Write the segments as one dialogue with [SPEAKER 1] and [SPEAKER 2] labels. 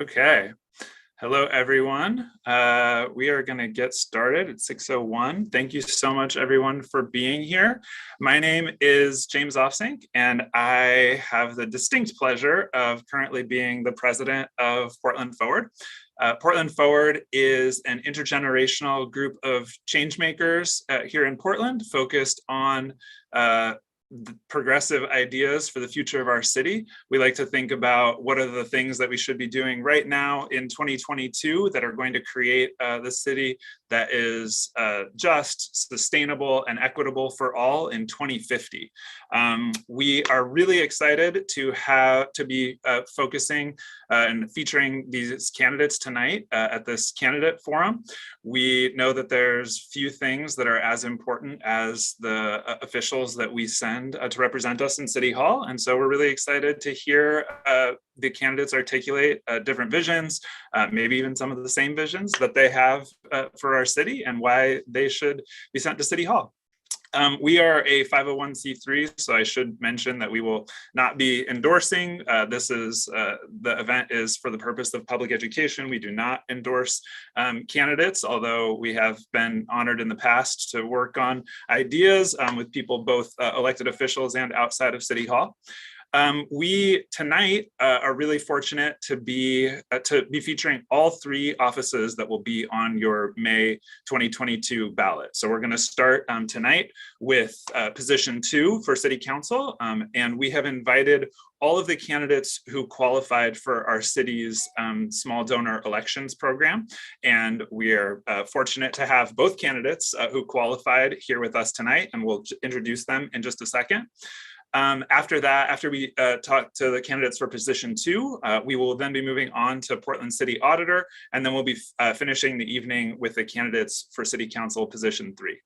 [SPEAKER 1] Okay. Hello, everyone. We are going to get started at 6:01. Thank you so much, everyone, for being here. My name is James Offsink, and I have the distinct pleasure of currently being the president of Portland Forward. Portland Forward is an intergenerational group of changemakers here in Portland focused on progressive ideas for the future of our city. We like to think about what are the things that we should be doing right now in 2022 that are going to create the city that is just, sustainable, and equitable for all in 2050. We are really excited to be focusing and featuring these candidates tonight at this candidate forum. We know that there's few things that are as important as the officials that we send to represent us in City Hall. And so we're really excited to hear the candidates articulate different visions, maybe even some of the same visions that they have for our city and why they should be sent to City Hall. We are a 501c3, so I should mention that we will not be endorsing. The event is for the purpose of public education. We do not endorse candidates, although we have been honored in the past to work on ideas with people, both elected officials and outside of City Hall. We tonight are really fortunate to be featuring all three offices that will be on your May 2022 ballot. So we're going to start tonight with position 2 for City Council, and we have invited all of the candidates who qualified for our city's small donor elections program. And we are fortunate to have both candidates who qualified here with us tonight, and we'll introduce them in just a second. After we talk to the candidates for position 2, we will then be moving on to Portland City Auditor, and then we'll be finishing the evening with the candidates for City Council position 3.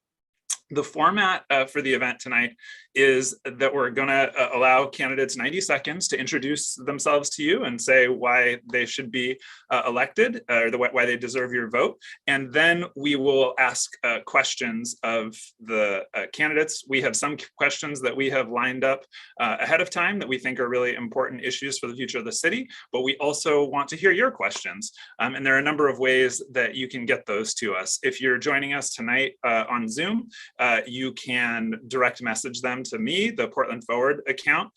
[SPEAKER 1] The format for the event tonight is that we're going to allow candidates 90 seconds to introduce themselves to you and say why they should be elected or why they deserve your vote. And then we will ask questions of the candidates. We have some questions that we have lined up ahead of time that we think are really important issues for the future of the city, but we also want to hear your questions. And there are a number of ways that you can get those to us. If you're joining us tonight on Zoom, you can direct message them to me, the Portland Forward account,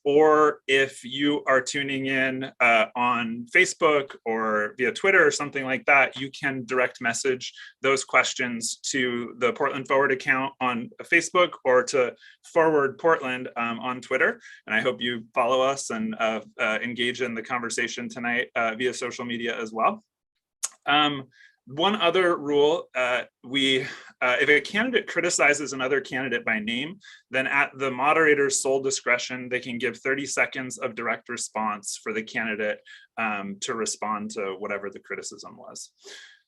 [SPEAKER 1] or if you are tuning in on Facebook or via Twitter or something like that, you can direct message those questions to the Portland Forward account on Facebook or to Forward Portland on Twitter. And I hope you follow us and engage in the conversation tonight via social media as well. One other rule, if a candidate criticizes another candidate by name, then at the moderator's sole discretion, they can give 30 seconds of direct response for the candidate to respond to whatever the criticism was.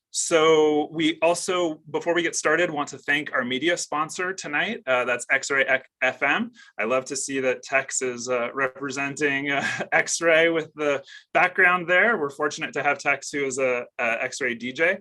[SPEAKER 1] So we also, before we get started, want to thank our media sponsor tonight. That's X-Ray FM. I love to see that Tex is representing X-Ray with the background there. We're fortunate to have Tex, who is a X-Ray DJ.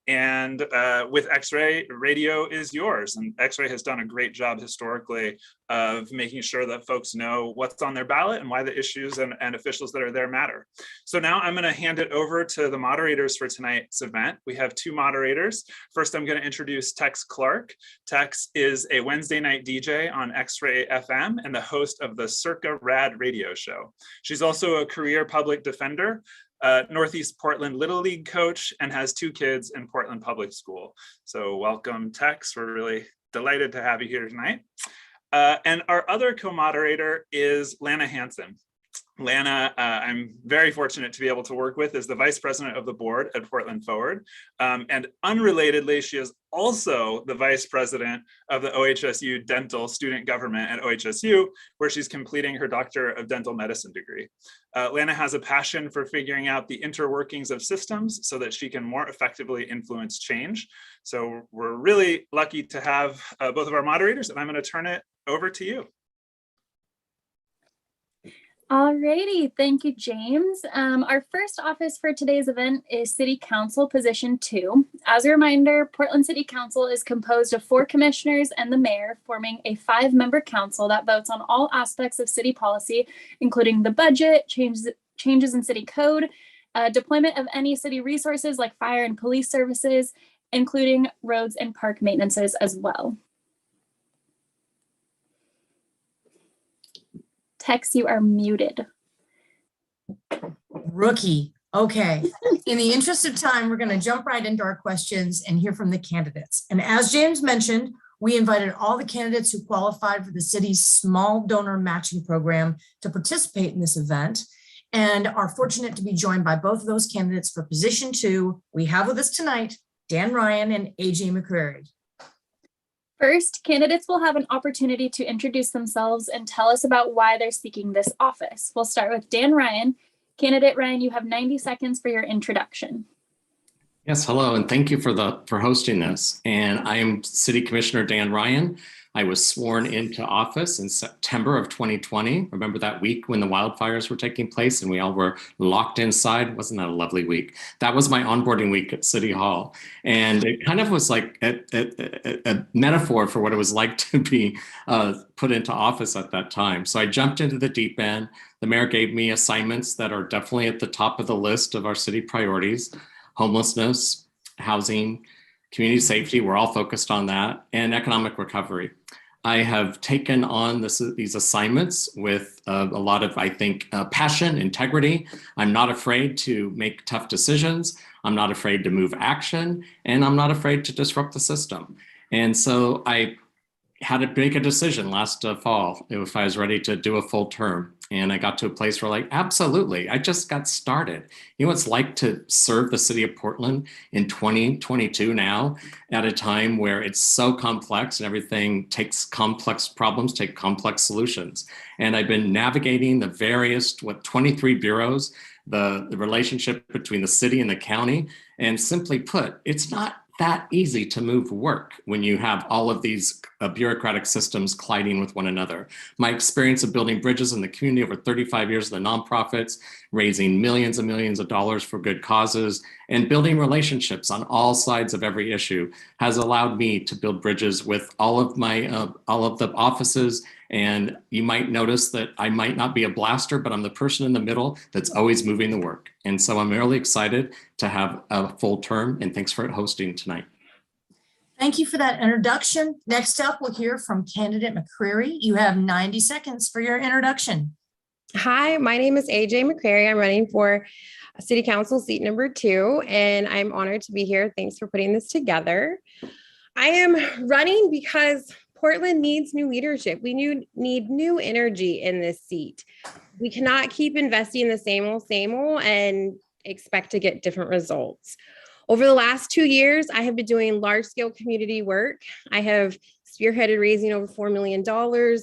[SPEAKER 1] And with X-Ray, radio is yours. And X-Ray has done a great job historically of making sure that folks know what's on their ballot and why the issues and officials that are there matter. So now I'm going to hand it over to the moderators for tonight's event. We have 2 moderators. First, I'm going to introduce Tex Clark. Tex is a Wednesday night DJ on X-Ray FM and the host of the Circa Rad radio show. She's also a career public defender, Northeast Portland Little League coach, and has 2 kids in Portland Public School. So welcome, Tex. We're really delighted to have you here tonight. And our other co-moderator is Lana Hansen. Lana, I'm very fortunate to be able to work with, is the vice president of the board at Portland Forward. And unrelatedly, she is also the vice president of the OHSU Dental Student Government at OHSU, where she's completing her Doctor of Dental Medicine degree. Lana has a passion for figuring out the interworkings of systems so that she can more effectively influence change. So we're really lucky to have both of our moderators, and I'm going to turn it over to you.
[SPEAKER 2] Alrighty, thank you, James. Our first office for today's event is City Council Position 2. As a reminder, Portland City Council is composed of 4 commissioners and the mayor, forming a 5-member council that votes on all aspects of city policy, including the budget, changes in city code, deployment of any city resources like fire and police services, including roads and park maintenances as well. Tex, you are muted.
[SPEAKER 3] Rookie. Okay. In the interest of time, we're going to jump right into our questions and hear from the candidates. And as James mentioned, we invited all the candidates who qualified for the city's small donor matching program to participate in this event, and are fortunate to be joined by both of those candidates for position 2. We have with us tonight Dan Ryan and AJ McCrary.
[SPEAKER 2] First, candidates will have an opportunity to introduce themselves and tell us about why they're seeking this office. We'll start with Dan Ryan. Candidate Ryan, you have 90 seconds for your introduction.
[SPEAKER 4] Yes, hello, and thank you for hosting this. And I am City Commissioner Dan Ryan. I was sworn into office in September of 2020. Remember that week when the wildfires were taking place and we all were locked inside? Wasn't that a lovely week? That was my onboarding week at City Hall. And it kind of was like a metaphor for what it was like to be put into office at that time. So I jumped into the deep end. The mayor gave me assignments that are definitely at the top of the list of our city priorities: homelessness, housing, community safety. We're all focused on that, and economic recovery. I have taken on these assignments with a lot of, I think, passion, integrity. I'm not afraid to make tough decisions. I'm not afraid to move action, and I'm not afraid to disrupt the system. And so I had to make a decision last fall if I was ready to do a full term. And I got to a place where, like, absolutely, I just got started. You know what it's like to serve the city of Portland in 2022 now, at a time where it's so complex and everything takes complex problems, take complex solutions. And I've been navigating the various, 23 bureaus, the relationship between the city and the county. And simply put, it's not that easy to move work when you have all of these bureaucratic systems colliding with one another. My experience of building bridges in the community over 35 years of the nonprofits, raising millions and millions of dollars for good causes, and building relationships on all sides of every issue has allowed me to build bridges with all of the offices. And you might notice that I might not be a blaster, but I'm the person in the middle that's always moving the work. And so I'm really excited to have a full term, and thanks for hosting tonight.
[SPEAKER 3] Thank you for that introduction. Next up, we'll hear from candidate McCrary. You have 90 seconds for your introduction.
[SPEAKER 5] Hi, my name is AJ McCrary. I'm running for City Council seat number 2, and I'm honored to be here. Thanks for putting this together. I am running because Portland needs new leadership. We need new energy in this seat. We cannot keep investing the same old and expect to get different results. Over the last 2 years, I have been doing large-scale community work. I have spearheaded raising over $4 million.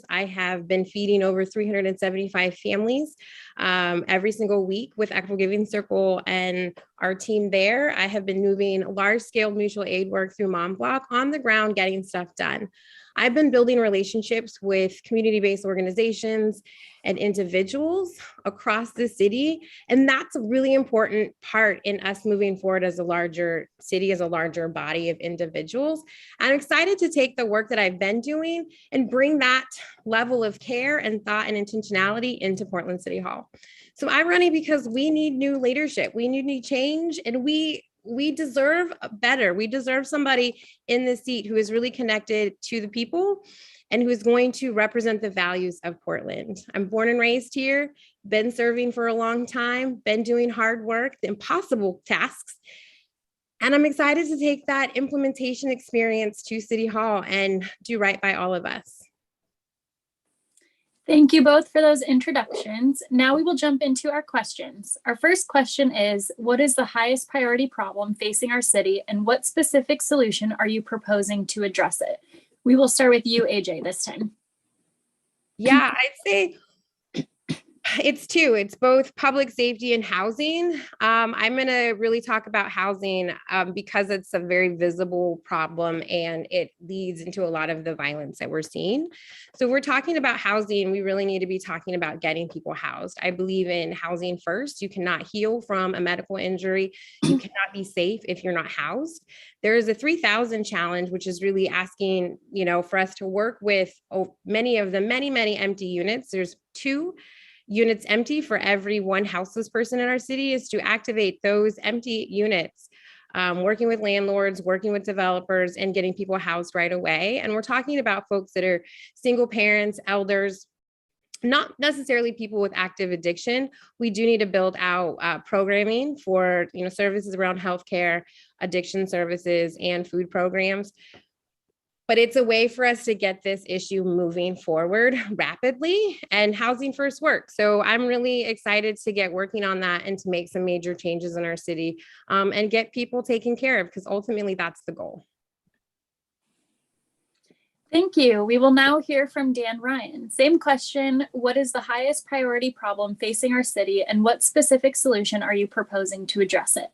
[SPEAKER 5] I have been feeding over 375 families every single week with Equitable Giving Circle and our team there. I have been moving large-scale mutual aid work through Mom Block on the ground, getting stuff done. I've been building relationships with community-based organizations and individuals across the city. And that's a really important part in us moving forward as a larger city, as a larger body of individuals. I'm excited to take the work that I've been doing and bring that level of care and thought and intentionality into Portland City Hall. So I'm running because we need new leadership. We need new change, and we deserve better. We deserve somebody in the seat who is really connected to the people and who is going to represent the values of Portland. I'm born and raised here, been serving for a long time, been doing hard work, the impossible tasks. And I'm excited to take that implementation experience to City Hall and do right by all of us.
[SPEAKER 2] Thank you both for those introductions. Now we will jump into our questions. Our first question is, what is the highest priority problem facing our city, and what specific solution are you proposing to address it? We will start with you, AJ, this time.
[SPEAKER 5] Yeah, I'd say it's two. It's both public safety and housing. I'm going to really talk about housing because it's a very visible problem and it leads into a lot of the violence that we're seeing. So we're talking about housing. We really need to be talking about getting people housed. I believe in housing first. You cannot heal from a medical injury. You cannot be safe if you're not housed. There is a 3,000 challenge, which is really asking, for us to work with many of the many empty units. There's 2 units empty for every one houseless person in our city is to activate those empty units, working with landlords, working with developers, and getting people housed right away. And we're talking about folks that are single parents, elders, not necessarily people with active addiction. We do need to build out programming for services around healthcare, addiction services, and food programs. But it's a way for us to get this issue moving forward rapidly, and Housing First works. So I'm really excited to get working on that and to make some major changes in our city and get people taken care of, because ultimately that's the goal.
[SPEAKER 2] Thank you. We will now hear from Dan Ryan. Same question. What is the highest priority problem facing our city, and what specific solution are you proposing to address it?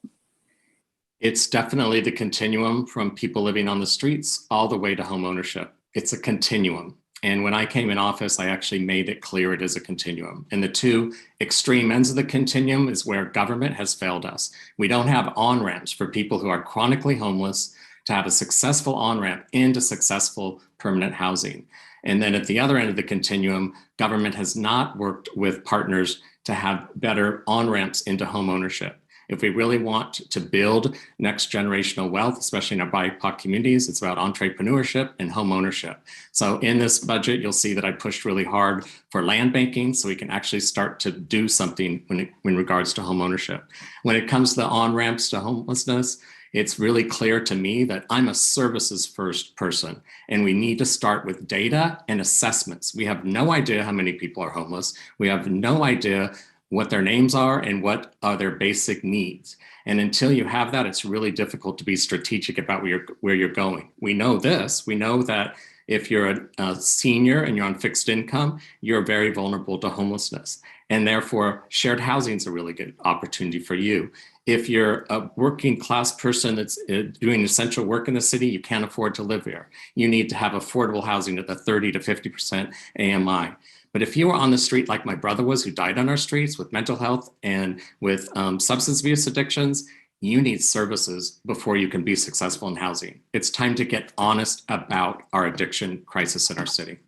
[SPEAKER 4] It's definitely the continuum from people living on the streets all the way to home ownership. It's a continuum. And when I came in office, I actually made it clear it is a continuum. And the two extreme ends of the continuum is where government has failed us. We don't have on-ramps for people who are chronically homeless to have a successful on-ramp into successful permanent housing. And then at the other end of the continuum, government has not worked with partners to have better on-ramps into home ownership. If we really want to build next generational wealth, especially in our BIPOC communities, it's about entrepreneurship and home ownership. So in this budget, you'll see that I pushed really hard for land banking so we can actually start to do something in regards to home ownership. When it comes to the on-ramps to homelessness, it's really clear to me that I'm a services first person, and we need to start with data and assessments. We have no idea how many people are homeless. We have no idea what their names are and what are their basic needs. And until you have that, it's really difficult to be strategic about where you're going. We know this. We know that if you're a senior and you're on fixed income, you're very vulnerable to homelessness. And therefore, shared housing is a really good opportunity for you. If you're a working class person that's doing essential work in the city, you can't afford to live here. You need to have affordable housing at the 30 to 50% AMI. But if you were on the street like my brother was, who died on our streets with mental health and with substance abuse addictions, you need services before you can be successful in housing. It's time to get honest about our addiction crisis in our city.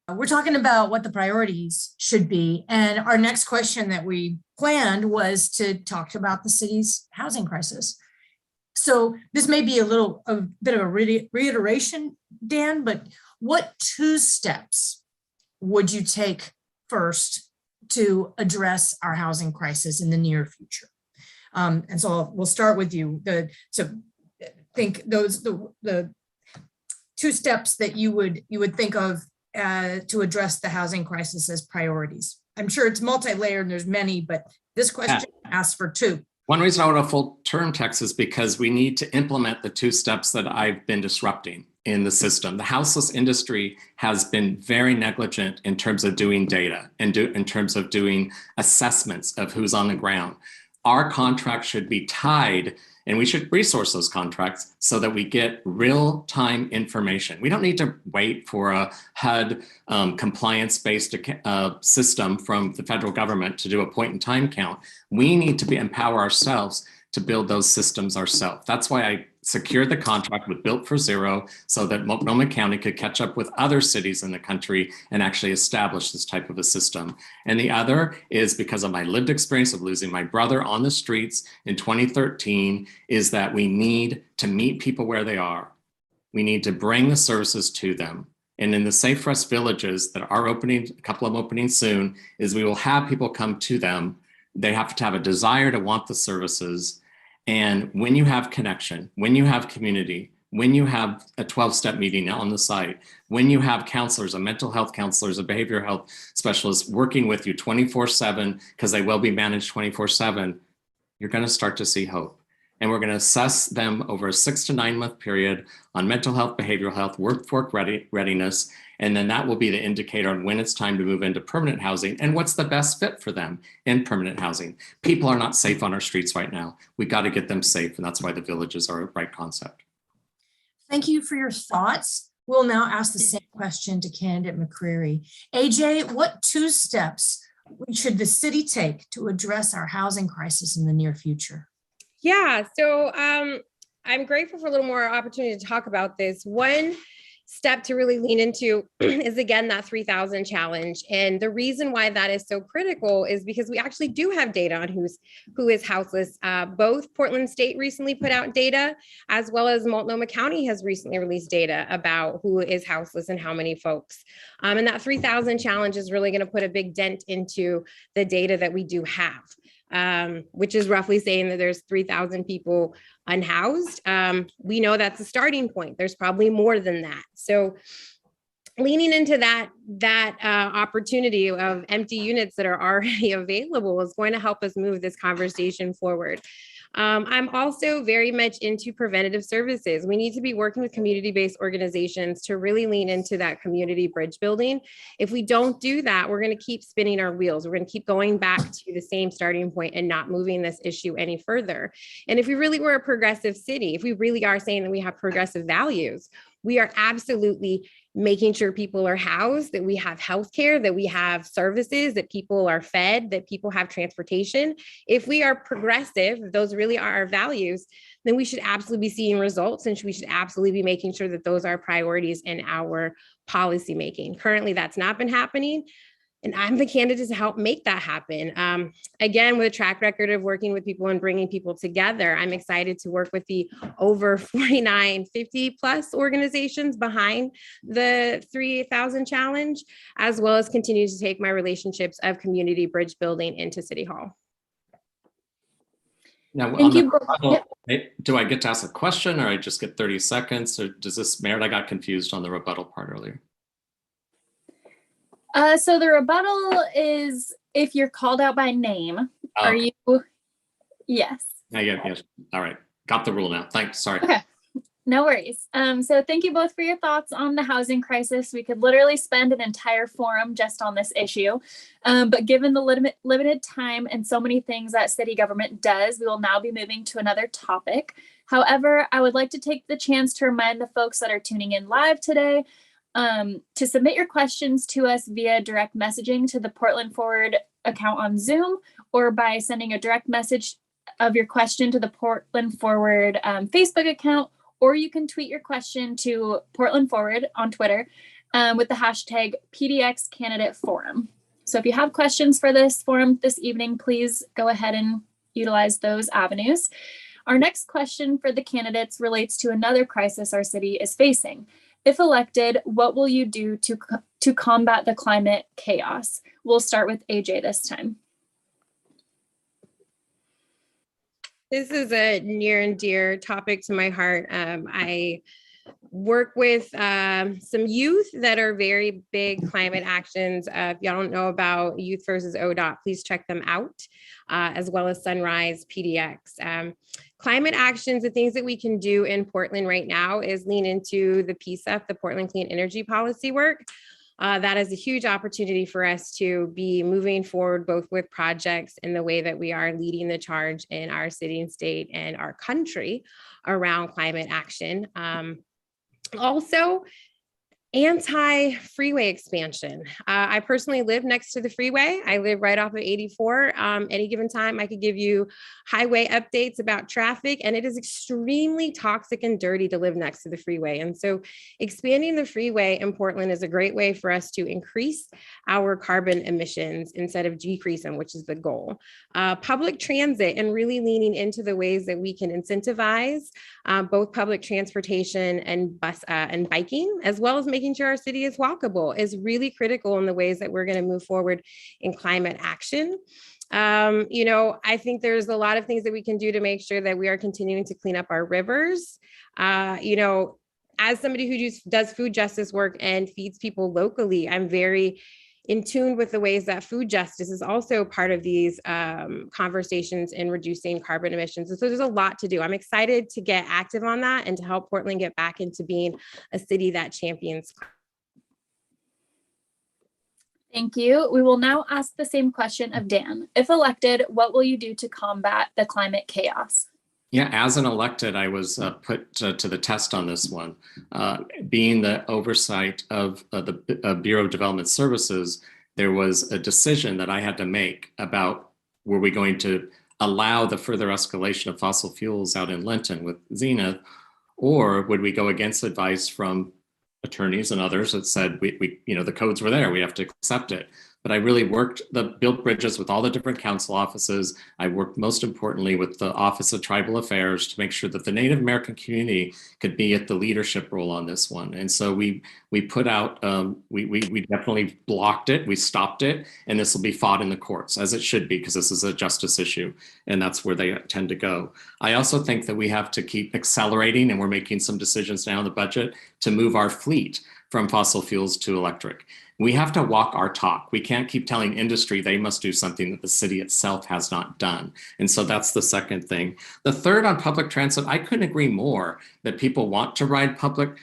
[SPEAKER 3] We're talking about what the priorities should be. And our next question that we planned was to talk about the city's housing crisis. So this may be a bit of a reiteration, Dan, but what 2 steps would you take first to address our housing crisis in the near future? And so we'll start with you. So think the 2 steps that you would think of to address the housing crisis as priorities. I'm sure it's multi-layered and there's many, but this question asks for 2.
[SPEAKER 4] One reason I want a full term text is because we need to implement the 2 steps that I've been disrupting in the system. The houseless industry has been very negligent in terms of doing data and in terms of doing assessments of who's on the ground. Our contract should be tied, and we should resource those contracts so that we get real-time information. We don't need to wait for a HUD compliance-based system from the federal government to do a point-in-time count. We need to empower ourselves to build those systems ourselves. That's why I secured the contract with Built for Zero so that Multnomah County could catch up with other cities in the country and actually establish this type of a system. And the other is because of my lived experience of losing my brother on the streets in 2013, is that we need to meet people where they are. We need to bring the services to them. And in the Safe for Us villages that are opening, a couple of them opening soon, is we will have people come to them. They have to have a desire to want the services. And when you have connection, when you have community, when you have a 12-step meeting on the site, when you have counselors, a mental health counselors, a behavioral health specialist working with you 24/7, because they will be managed 24/7, you're going to start to see hope. And we're going to assess them over a 6 to 9 month period on mental health, behavioral health, workforce readiness. And then that will be the indicator on when it's time to move into permanent housing and what's the best fit for them in permanent housing. People are not safe on our streets right now. We got to get them safe. And that's why the villages are a right concept.
[SPEAKER 3] Thank you for your thoughts. We'll now ask the same question to candidate McCreary. AJ, what 2 steps should the city take to address our housing crisis in the near future?
[SPEAKER 5] Yeah, so I'm grateful for a little more opportunity to talk about this. One step to really lean into is again that 3,000 challenge. And the reason why that is so critical is because we actually do have data on who is houseless. Both Portland State recently put out data, as well as Multnomah County has recently released data about who is houseless and how many folks. And that 3,000 challenge is really going to put a big dent into the data that we do have, which is roughly saying that there's 3,000 people unhoused. We know that's a starting point. There's probably more than that. So leaning into that opportunity of empty units that are already available is going to help us move this conversation forward. I'm also very much into preventative services. We need to be working with community-based organizations to really lean into that community bridge building. If we don't do that, we're going to keep spinning our wheels. We're going to keep going back to the same starting point and not moving this issue any further. And if we really were a progressive city, if we really are saying that we have progressive values, we are absolutely making sure people are housed, that we have healthcare, that we have services, that people are fed, that people have transportation. If we are progressive, if those really are our values, then we should absolutely be seeing results, and we should absolutely be making sure that those are priorities in our policy making. Currently, that's not been happening. And I'm the candidate to help make that happen. Again, with a track record of working with people and bringing people together, I'm excited to work with the over 49, 50 plus organizations behind the 3,000 challenge, as well as continue to take my relationships of community bridge building into City Hall.
[SPEAKER 4] Now,
[SPEAKER 2] Thank you.
[SPEAKER 4] do I get to ask a question, or I just get 30 seconds? Or does this merit? I got confused on the rebuttal part earlier.
[SPEAKER 2] So the rebuttal is if you're called out by name. Are you? Yes.
[SPEAKER 4] Yes. All right. Got the rule now. Thanks. Sorry.
[SPEAKER 2] Okay. No worries. So thank you both for your thoughts on the housing crisis. We could literally spend an entire forum just on this issue. But given the limited time and so many things that city government does, we will now be moving to another topic. However, I would like to take the chance to remind the folks that are tuning in live today to submit your questions to us via direct messaging to the Portland Forward account on Zoom, or by sending a direct message of your question to the Portland Forward Facebook account, or you can tweet your question to Portland Forward on Twitter with the hashtag PDX Candidate Forum. So if you have questions for this forum this evening, please go ahead and utilize those avenues. Our next question for the candidates relates to another crisis our city is facing. If elected, what will you do to combat the climate chaos? We'll start with AJ this time.
[SPEAKER 5] This is a near and dear topic to my heart. I work with some youth that are very big climate actions. If y'all don't know about Youth versus ODOT, please check them out, as well as Sunrise PDX. Climate actions, the things that we can do in Portland right now is lean into the PCEF, the Portland Clean Energy Policy work. That is a huge opportunity for us to be moving forward, both with projects and the way that we are leading the charge in our city and state and our country around climate action. Also, anti-freeway expansion. I personally live next to the freeway. I live right off of 84. Any given time, I could give you highway updates about traffic, and it is extremely toxic and dirty to live next to the freeway. And so expanding the freeway in Portland is a great way for us to increase our carbon emissions instead of decrease them, which is the goal. Public transit, and really leaning into the ways that we can incentivize both public transportation and bus and biking, as well as making sure our city is walkable, is really critical in the ways that we're going to move forward in climate action. I think there's a lot of things that we can do to make sure that we are continuing to clean up our rivers. As somebody who does food justice work and feeds people locally, I'm very in tune with the ways that food justice is also part of these conversations in reducing carbon emissions. And so there's a lot to do. I'm excited to get active on that and to help Portland get back into being a city that champions.
[SPEAKER 2] Thank you. We will now ask the same question of Dan. If elected, what will you do to combat the climate chaos?
[SPEAKER 4] Yeah, as an elected, I was put to the test on this one. Being the oversight of the Bureau of Development Services, there was a decision that I had to make about, were we going to allow the further escalation of fossil fuels out in Linton with Zenith, or would we go against advice from attorneys and others that said the codes were there, we have to accept it. But I really built bridges with all the different council offices. I worked most importantly with the Office of Tribal Affairs to make sure that the Native American community could be at the leadership role on this one. And so we put out, we definitely blocked it, we stopped it, and this will be fought in the courts, as it should be, because this is a justice issue, and that's where they tend to go. I also think that we have to keep accelerating, and we're making some decisions now in the budget to move our fleet from fossil fuels to electric. We have to walk our talk. We can't keep telling industry they must do something that the city itself has not done. And so that's the second thing. The third, on public transit, I couldn't agree more that people want to ride public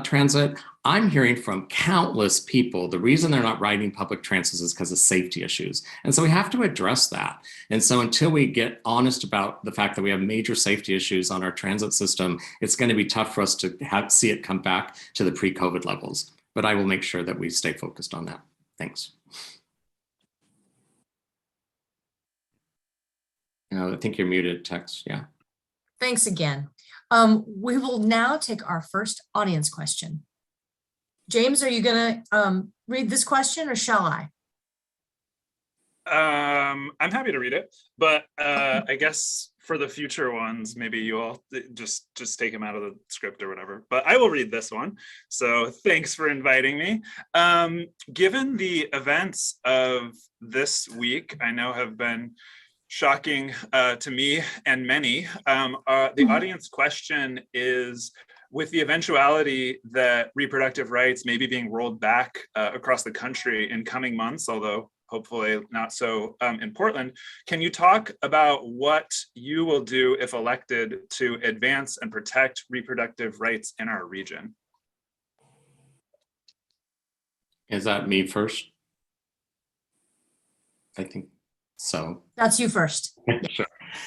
[SPEAKER 4] transit. I'm hearing from countless people, the reason they're not riding public transit is because of safety issues. And so we have to address that. And so until we get honest about the fact that we have major safety issues on our transit system, it's going to be tough for us to see it come back to the pre-COVID levels. But I will make sure that we stay focused on that. Thanks. I think you're muted, Tex. Yeah.
[SPEAKER 3] Thanks again. We will now take our first audience question. James, are you going to read this question, or shall I?
[SPEAKER 1] I'm happy to read it, but I guess for the future ones, maybe you all just take them out of the script or whatever, but I will read this one. So thanks for inviting me. Given the events of this week, I know have been shocking to me and many, the audience question is, with the eventuality that reproductive rights may be being rolled back across the country in coming months, although hopefully not so in Portland, can you talk about what you will do if elected to advance and protect reproductive rights in our region?
[SPEAKER 4] Is that me first? I think so.
[SPEAKER 3] That's you first.
[SPEAKER 4] Sure.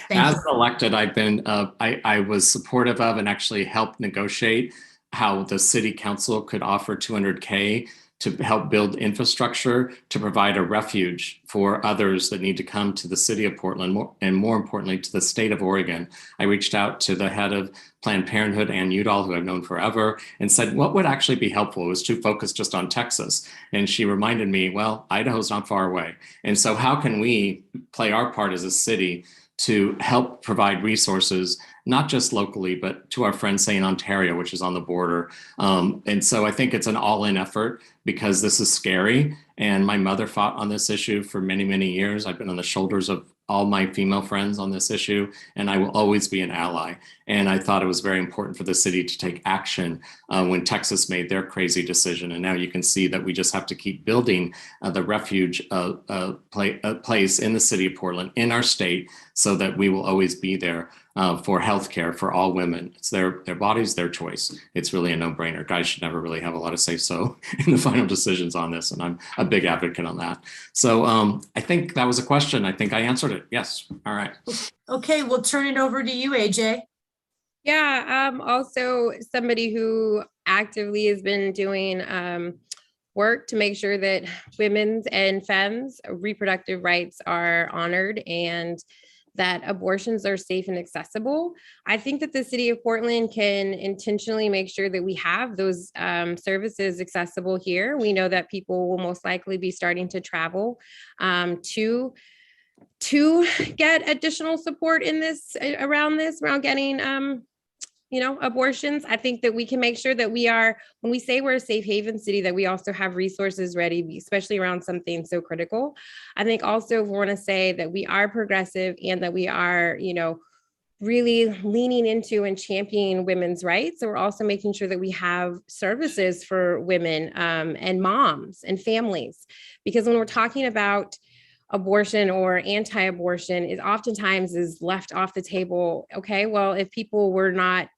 [SPEAKER 3] Thank
[SPEAKER 4] As
[SPEAKER 3] you.
[SPEAKER 4] elected, I've been, I was supportive of and actually helped negotiate how the city council could offer $200K to help build infrastructure to provide a refuge for others that need to come to the city of Portland, and more importantly, to the state of Oregon. I reached out to the head of Planned Parenthood, Ann Udall, who I've known forever, and said, what would actually be helpful? It was too focused just on Texas. And she reminded me, well, Idaho's not far away. And so how can we play our part as a city to help provide resources, not just locally, but to our friends, say, in Ontario, which is on the border. And so I think it's an all-in effort, because this is scary. And my mother fought on this issue for many, many years. I've been on the shoulders of all my female friends on this issue, and I will always be an ally. And I thought it was very important for the city to take action when Texas made their crazy decision. And now you can see that we just have to keep building the refuge place in the city of Portland, in our state, so that we will always be there for healthcare for all women. It's their bodies, their choice. It's really a no-brainer. Guys should never really have a lot of say-so in the final decisions on this, and I'm a big advocate on that. So I think that was a question. I think I answered it. Yes. All right.
[SPEAKER 3] Okay, we'll turn it over to you, AJ.
[SPEAKER 5] Yeah, also somebody who actively has been doing work to make sure that women's and femmes reproductive rights are honored and that abortions are safe and accessible. I think that the city of Portland can intentionally make sure that we have those services accessible here. We know that people will most likely be starting to travel to get additional support in this, around getting abortions. I think that we can make sure that we are, when we say we're a safe haven city, that we also have resources ready, especially around something so critical. I think also we want to say that we are progressive and that we are, really leaning into and championing women's rights. So we're also making sure that we have services for women and moms and families, because when we're talking about abortion or anti-abortion, it oftentimes is left off the table. Okay, well, if people were not,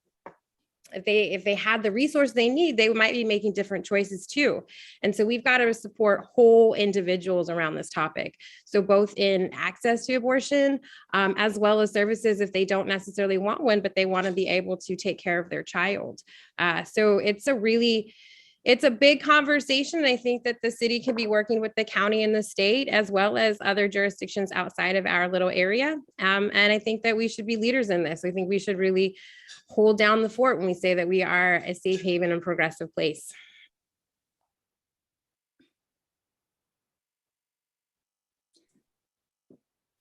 [SPEAKER 5] if they had the resource they need, they might be making different choices too. And so we've got to support whole individuals around this topic. So both in access to abortion, as well as services if they don't necessarily want one, but they want to be able to take care of their child. So it's a big conversation. I think that the city can be working with the county and the state, as well as other jurisdictions outside of our little area. And I think that we should be leaders in this. I think we should really hold down the fort when we say that we are a safe haven and progressive place.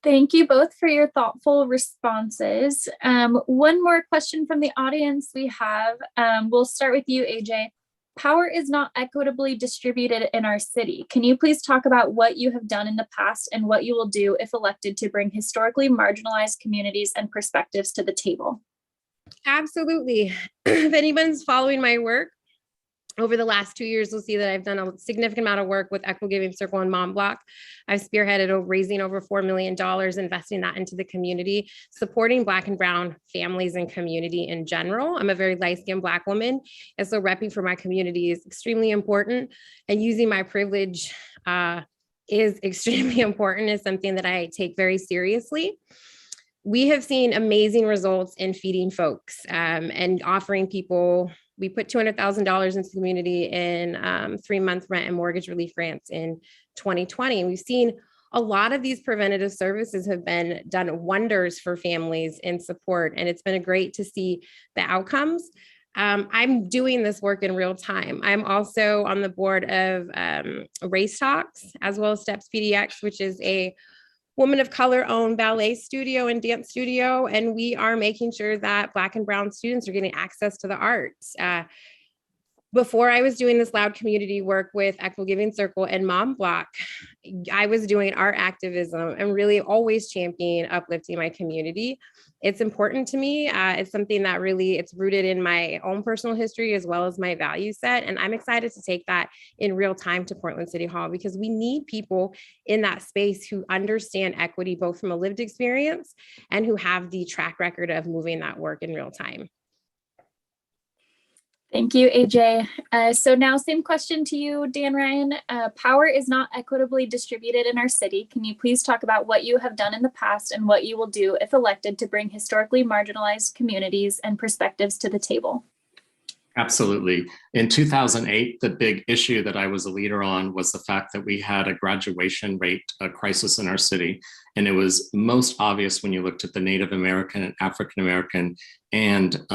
[SPEAKER 2] Thank you both for your thoughtful responses. One more question from the audience we have. We'll start with you, AJ. Power is not equitably distributed in our city. Can you please talk about what you have done in the past and what you will do if elected to bring historically marginalized communities and perspectives to the table?
[SPEAKER 5] Absolutely. If anyone's following my work over the last 2 years, you'll see that I've done a significant amount of work with Equitable Giving Circle and Mom Block. I've spearheaded raising over $4 million, investing that into the community, supporting Black and Brown families and community in general. I'm a very light-skinned Black woman, and so repping for my community is extremely important, and using my privilege is extremely important. It's something that I take very seriously. We have seen amazing results in feeding folks and offering people. We put $200,000 into the community in 3-month rent and mortgage relief grants in 2020. And we've seen a lot of these preventative services have been done wonders for families in support. And it's been great to see the outcomes. I'm doing this work in real time. I'm also on the board of Race Talks, as well as Steps PDX, which is a woman of color owned ballet studio and dance studio. And we are making sure that Black and Brown students are getting access to the arts. Before I was doing this loud community work with Equitable Giving Circle and Mom Block, I was doing art activism and really always championing uplifting my community. It's important to me. It's something that really, it's rooted in my own personal history as well as my value set. And I'm excited to take that in real time to Portland City Hall, because we need people in that space who understand equity, both from a lived experience and who have the track record of moving that work in real time.
[SPEAKER 2] Thank you, AJ. So now same question to you, Dan Ryan. Power is not equitably distributed in our city. Can you please talk about what you have done in the past and what you will do if elected to bring historically marginalized communities and perspectives to the table?
[SPEAKER 4] Absolutely. In 2008, the big issue that I was a leader on was the fact that we had a graduation rate crisis in our city. And it was most obvious when you looked at the Native American and African American and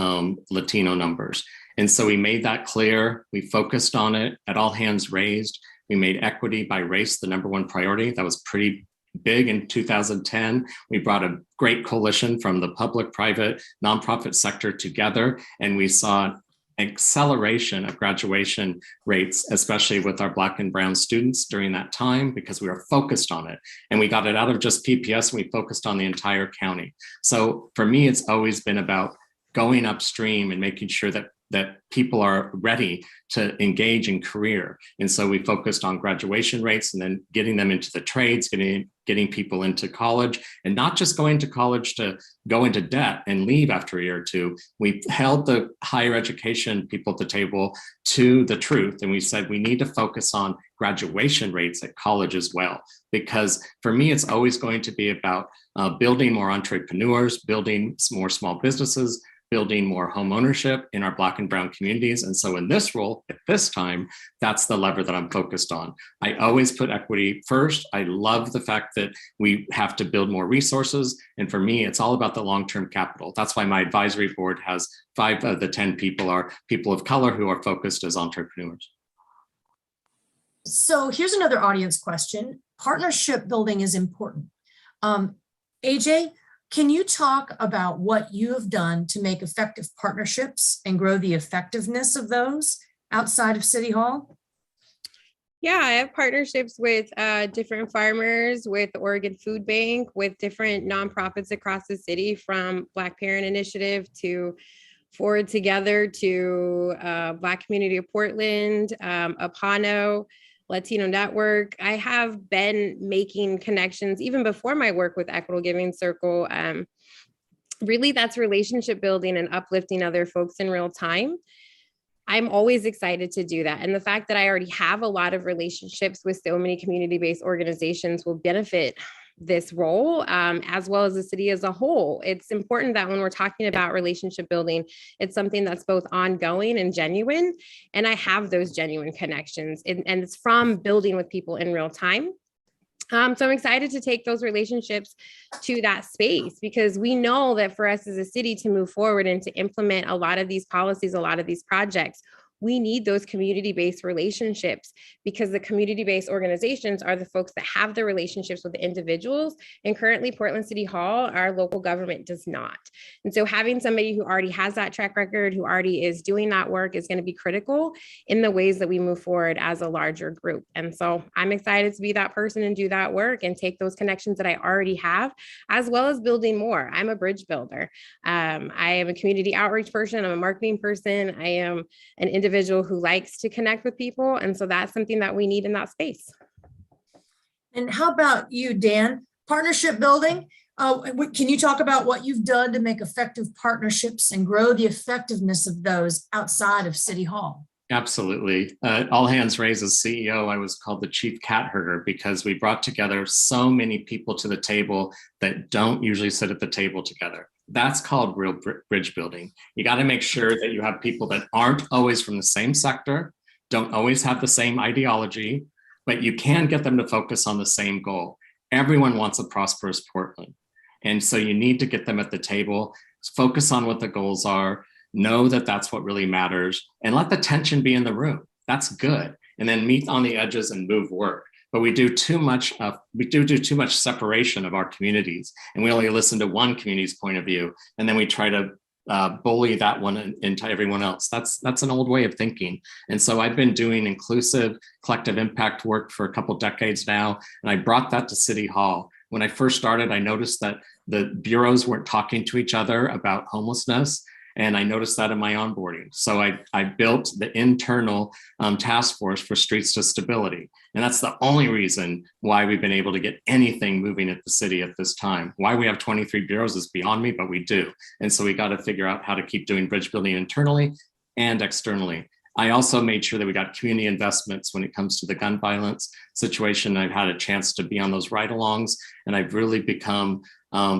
[SPEAKER 4] Latino numbers. And so we made that clear. We focused on it at all hands raised. We made equity by race the #1 priority. That was pretty big in 2010. We brought a great coalition from the public, private, nonprofit sector together, and we saw acceleration of graduation rates, especially with our Black and Brown students during that time, because we were focused on it. And we got it out of just PPS and we focused on the entire county. So for me, it's always been about going upstream and making sure that people are ready to engage in career. And so we focused on graduation rates and then getting them into the trades, getting people into college, and not just going to college to go into debt and leave after a year or two. We held the higher education people at the table to the truth. And we said, we need to focus on graduation rates at college as well. Because for me, it's always going to be about building more entrepreneurs, building more small businesses, building more home ownership in our Black and Brown communities. And so in this role, at this time, that's the lever that I'm focused on. I always put equity first. I love the fact that we have to build more resources. And for me, it's all about the long-term capital. That's why my advisory board has 5 of the 10 people are people of color who are focused as entrepreneurs.
[SPEAKER 3] So here's another audience question. Partnership building is important. AJ, can you talk about what you have done to make effective partnerships and grow the effectiveness of those outside of City Hall?
[SPEAKER 5] Yeah, I have partnerships with different farmers, with the Oregon Food Bank, with different nonprofits across the city, from Black Parent Initiative to Forward Together to Black Community of Portland, Apano, Latino Network. I have been making connections even before my work with Equitable Giving Circle. Really, that's relationship building and uplifting other folks in real time. I'm always excited to do that. And the fact that I already have a lot of relationships with so many community-based organizations will benefit this role, as well as the city as a whole. It's important that when we're talking about relationship building, it's something that's both ongoing and genuine. And I have those genuine connections, and it's from building with people in real time. So I'm excited to take those relationships to that space, because we know that for us as a city to move forward and to implement a lot of these policies, a lot of these projects, we need those community-based relationships, because the community-based organizations are the folks that have the relationships with the individuals. And currently Portland City Hall, our local government, does not. And so having somebody who already has that track record, who already is doing that work, is going to be critical in the ways that we move forward as a larger group. And so I'm excited to be that person and do that work and take those connections that I already have, as well as building more. I'm a bridge builder. I am a community outreach person. I'm a marketing person. I am an individual who likes to connect with people. And so that's something that we need in that space.
[SPEAKER 3] And how about you, Dan? Partnership building. Can you talk about what you've done to make effective partnerships and grow the effectiveness of those outside of City Hall?
[SPEAKER 4] Absolutely. All hands raised as CEO, I was called the chief cat herder because we brought together so many people to the table that don't usually sit at the table together. That's called real bridge building. You got to make sure that you have people that aren't always from the same sector, don't always have the same ideology, but you can get them to focus on the same goal. Everyone wants a prosperous Portland. And so you need to get them at the table, focus on what the goals are, know that that's what really matters, and let the tension be in the room. That's good. And then meet on the edges and move work. But we do too much separation of our communities, and we only listen to one community's point of view, and then we try to bully that one into everyone else. That's an old way of thinking. And so I've been doing inclusive collective impact work for a couple decades now, and I brought that to City Hall. When I first started, I noticed that the bureaus weren't talking to each other about homelessness. And I noticed that in my onboarding. So I built the internal task force for Streets to Stability. And that's the only reason why we've been able to get anything moving at the city at this time. Why we have 23 bureaus is beyond me, but we do. And so we got to figure out how to keep doing bridge building internally and externally. I also made sure that we got community investments when it comes to the gun violence situation. I've had a chance to be on those ride-alongs, and I've really become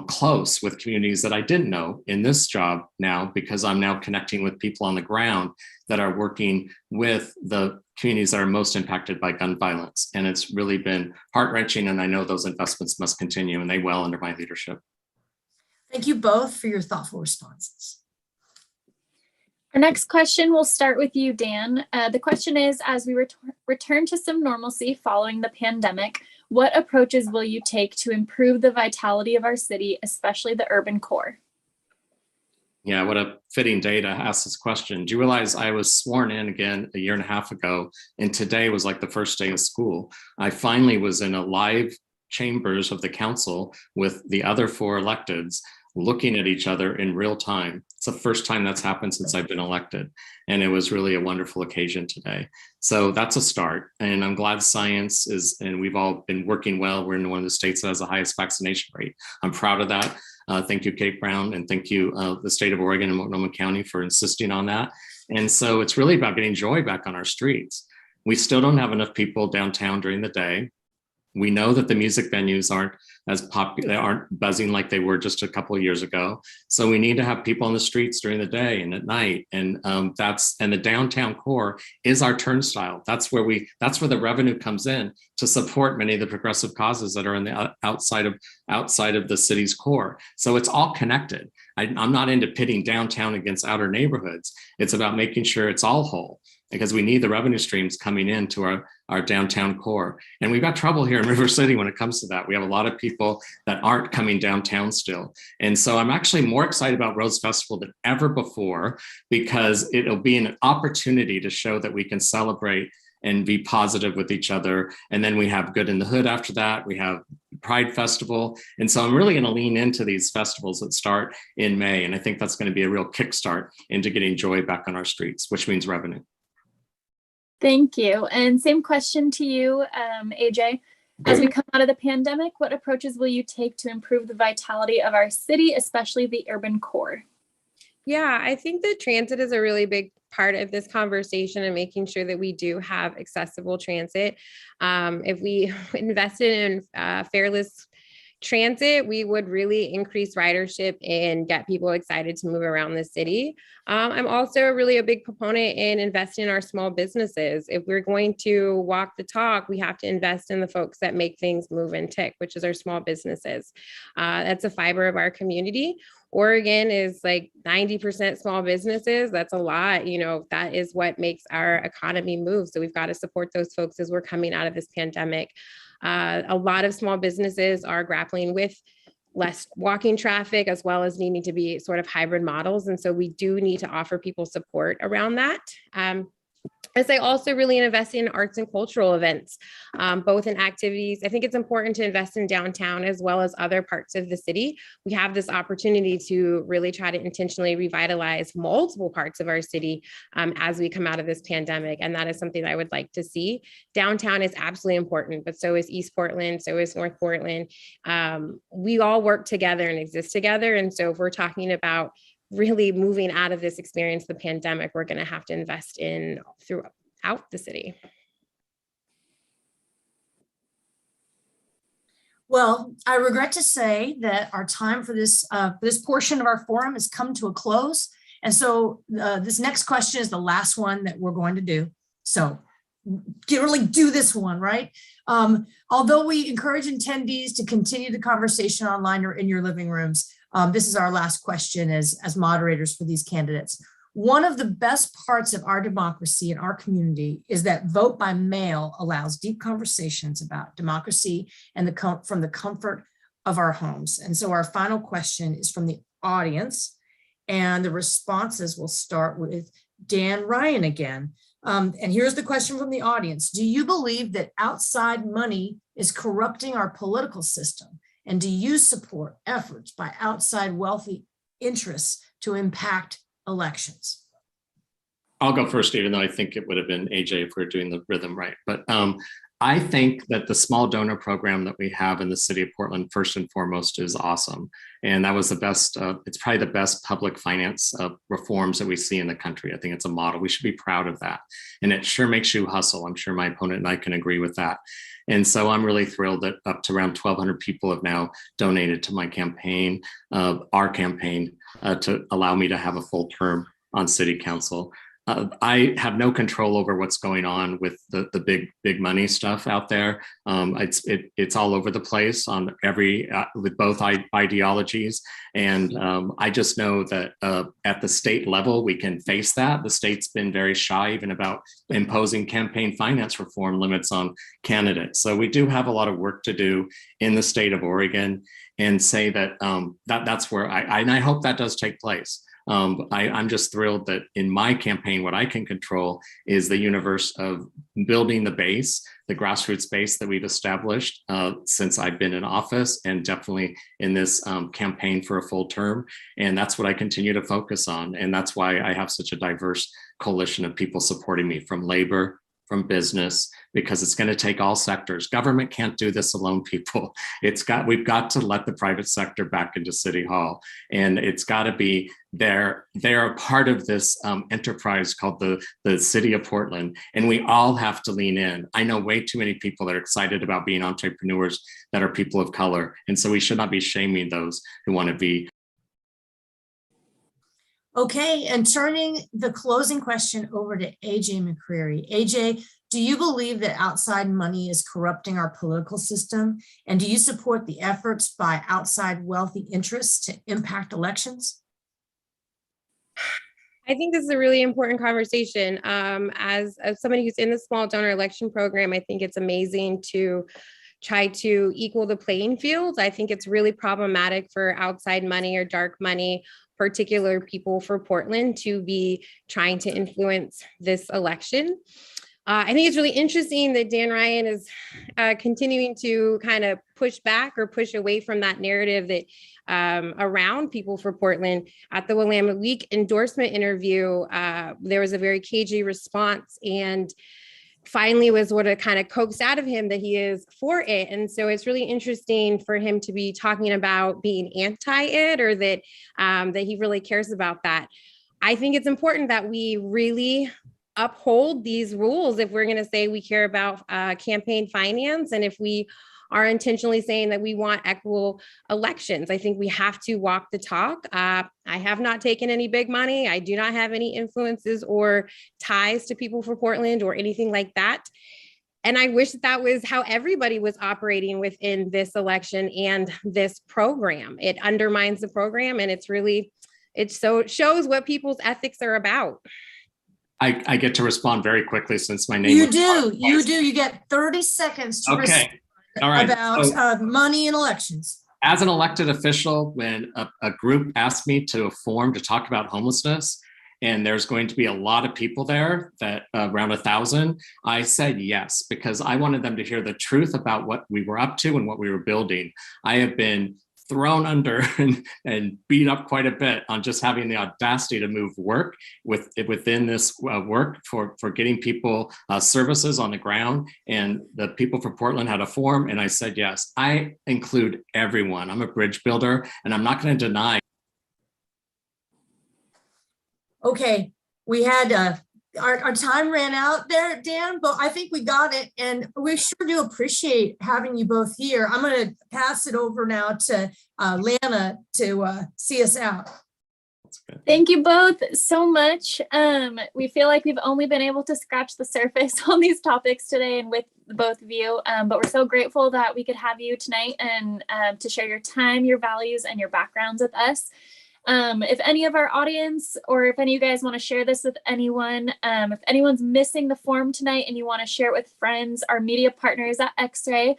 [SPEAKER 4] close with communities that I didn't know in this job now, because I'm now connecting with people on the ground that are working with the communities that are most impacted by gun violence. And it's really been heart-wrenching, and I know those investments must continue, and they will under my leadership.
[SPEAKER 3] Thank you both for your thoughtful responses.
[SPEAKER 2] Our next question will start with you, Dan. The question is, as we return to some normalcy following the pandemic, what approaches will you take to improve the vitality of our city, especially the urban core?
[SPEAKER 4] Yeah, what a fitting day to ask this question. Do you realize I was sworn in again a year and a half ago, and today was like the first day of school. I finally was in a live chambers of the council with the other 4 electeds, looking at each other in real time. It's the first time that's happened since I've been elected. And it was really a wonderful occasion today. So that's a start. And I'm glad science is, and we've all been working well. We're in one of the states that has the highest vaccination rate. I'm proud of that. Thank you, Kate Brown, and thank you, the state of Oregon and Multnomah County for insisting on that. And so it's really about getting joy back on our streets. We still don't have enough people downtown during the day. We know that the music venues aren't as popular, aren't buzzing like they were just a couple of years ago. So we need to have people on the streets during the day and at night. And and the downtown core is our turnstile. That's where the revenue comes in to support many of the progressive causes that are in the outside of the city's core. So it's all connected. I'm not into pitting downtown against outer neighborhoods. It's about making sure it's all whole, because we need the revenue streams coming into our downtown core. And we've got trouble here in River City when it comes to that. We have a lot of people that aren't coming downtown still. And so I'm actually more excited about Rose Festival than ever before, because it'll be an opportunity to show that we can celebrate and be positive with each other. And then we have Good in the Hood after that. We have Pride Festival. And so I'm really going to lean into these festivals that start in May. And I think that's going to be a real kickstart into getting joy back on our streets, which means revenue.
[SPEAKER 2] Thank you. And same question to you, AJ. As we come out of the pandemic, what approaches will you take to improve the vitality of our city, especially the urban core?
[SPEAKER 5] Yeah, I think that transit is a really big part of this conversation, and making sure that we do have accessible transit. If we invested in fareless transit, we would really increase ridership and get people excited to move around the city. I'm also really a big proponent in investing in our small businesses. If we're going to walk the talk, we have to invest in the folks that make things move and tick, which is our small businesses. That's a fiber of our community. Oregon is like 90% small businesses. That's a lot. That is what makes our economy move. So we've got to support those folks as we're coming out of this pandemic. A lot of small businesses are grappling with less walking traffic, as well as needing to be sort of hybrid models. And so we do need to offer people support around that. As I also really invest in arts and cultural events, both in activities. I think it's important to invest in downtown as well as other parts of the city. We have this opportunity to really try to intentionally revitalize multiple parts of our city as we come out of this pandemic. And that is something I would like to see. Downtown is absolutely important, but so is East Portland, so is North Portland. We all work together and exist together. And so if we're talking about really moving out of this experience, the pandemic, we're going to have to invest in throughout the city.
[SPEAKER 3] Well, I regret to say that our time for this portion of our forum has come to a close. And so this next question is the last one that we're going to do. So really do this one, right? Although we encourage attendees to continue the conversation online or in your living rooms, this is our last question as moderators for these candidates. One of the best parts of our democracy in our community is that vote by mail allows deep conversations about democracy and from the comfort of our homes. And so our final question is from the audience, and the responses will start with Dan Ryan again. And here's the question from the audience. Do you believe that outside money is corrupting our political system? And do you support efforts by outside wealthy interests to impact elections?
[SPEAKER 4] I'll go first, even though I think it would have been AJ if we're doing the rhythm right. But I think that the small donor program that we have in the city of Portland, first and foremost, is awesome. And that was the best, it's probably the best public finance reforms that we see in the country. I think it's a model. We should be proud of that. And it sure makes you hustle. I'm sure my opponent and I can agree with that. And so I'm really thrilled that up to around 1,200 people have now donated to my campaign, our campaign, to allow me to have a full term on city council. I have no control over what's going on with the big money stuff out there. It's all over the place on with both ideologies. And I just know that at the state level, we can face that. The state's been very shy even about imposing campaign finance reform limits on candidates. So we do have a lot of work to do in the state of Oregon, and say that, that's where I hope that does take place. I'm just thrilled that in my campaign, what I can control is the universe of building the base, the grassroots base that we've established since I've been in office, and definitely in this campaign for a full term. And that's what I continue to focus on. And that's why I have such a diverse coalition of people supporting me, from labor, from business, because it's going to take all sectors. Government can't do this alone, people. We've got to let the private sector back into City Hall, and it's got to be they're a part of this enterprise called the City of Portland, and we all have to lean in. I know way too many people that are excited about being entrepreneurs that are people of color, and so we should not be shaming those who want to be.
[SPEAKER 3] Okay, and turning the closing question over to AJ McCreary. AJ, do you believe that outside money is corrupting our political system? And do you support the efforts by outside wealthy interests to impact elections?
[SPEAKER 5] I think this is a really important conversation. As somebody who's in the small donor election program, I think it's amazing to try to equal the playing field. I think it's really problematic for outside money or dark money, particular people for Portland, to be trying to influence this election. I think it's really interesting that Dan Ryan is continuing to kind of push back or push away from that narrative that around people for Portland. At the Willamette Week endorsement interview, there was a very cagey response, and finally was what it kind of coaxed out of him that he is for it. And so it's really interesting for him to be talking about being anti it, or that that he really cares about that. I think it's important that we really uphold these rules if we're going to say we care about campaign finance, and if we are intentionally saying that we want equitable elections. I think we have to walk the talk. I have not taken any big money. I do not have any influences or ties to people for Portland or anything like that. And I wish that was how everybody was operating within this election and this program. It undermines the program, and it shows what people's ethics are about.
[SPEAKER 4] I get to respond very quickly since my name.
[SPEAKER 3] You do. You get 30 seconds to
[SPEAKER 4] Okay. All right.
[SPEAKER 3] about
[SPEAKER 4] So,
[SPEAKER 3] money and elections.
[SPEAKER 4] as an elected official, when a group asked me to form to talk about homelessness, and there's going to be a lot of people there, that around 1,000, I said yes, because I wanted them to hear the truth about what we were up to and what we were building. I have been thrown under and beat up quite a bit on just having the audacity to move work within this work for getting people services on the ground. And the people from Portland had a form, and I said yes. I include everyone. I'm a bridge builder, and I'm not going to deny.
[SPEAKER 3] Okay, we had our time ran out there, Dan, but I think we got it, and we sure do appreciate having you both here. I'm going to pass it over now to Lana to see us out.
[SPEAKER 2] Thank you both so much. We feel like we've only been able to scratch the surface on these topics today and with both of you, but we're so grateful that we could have you tonight and to share your time, your values, and your backgrounds with us. If any of our audience, or if any of you guys want to share this with anyone, if anyone's missing the form tonight and you want to share it with friends, our media partners at X-Ray,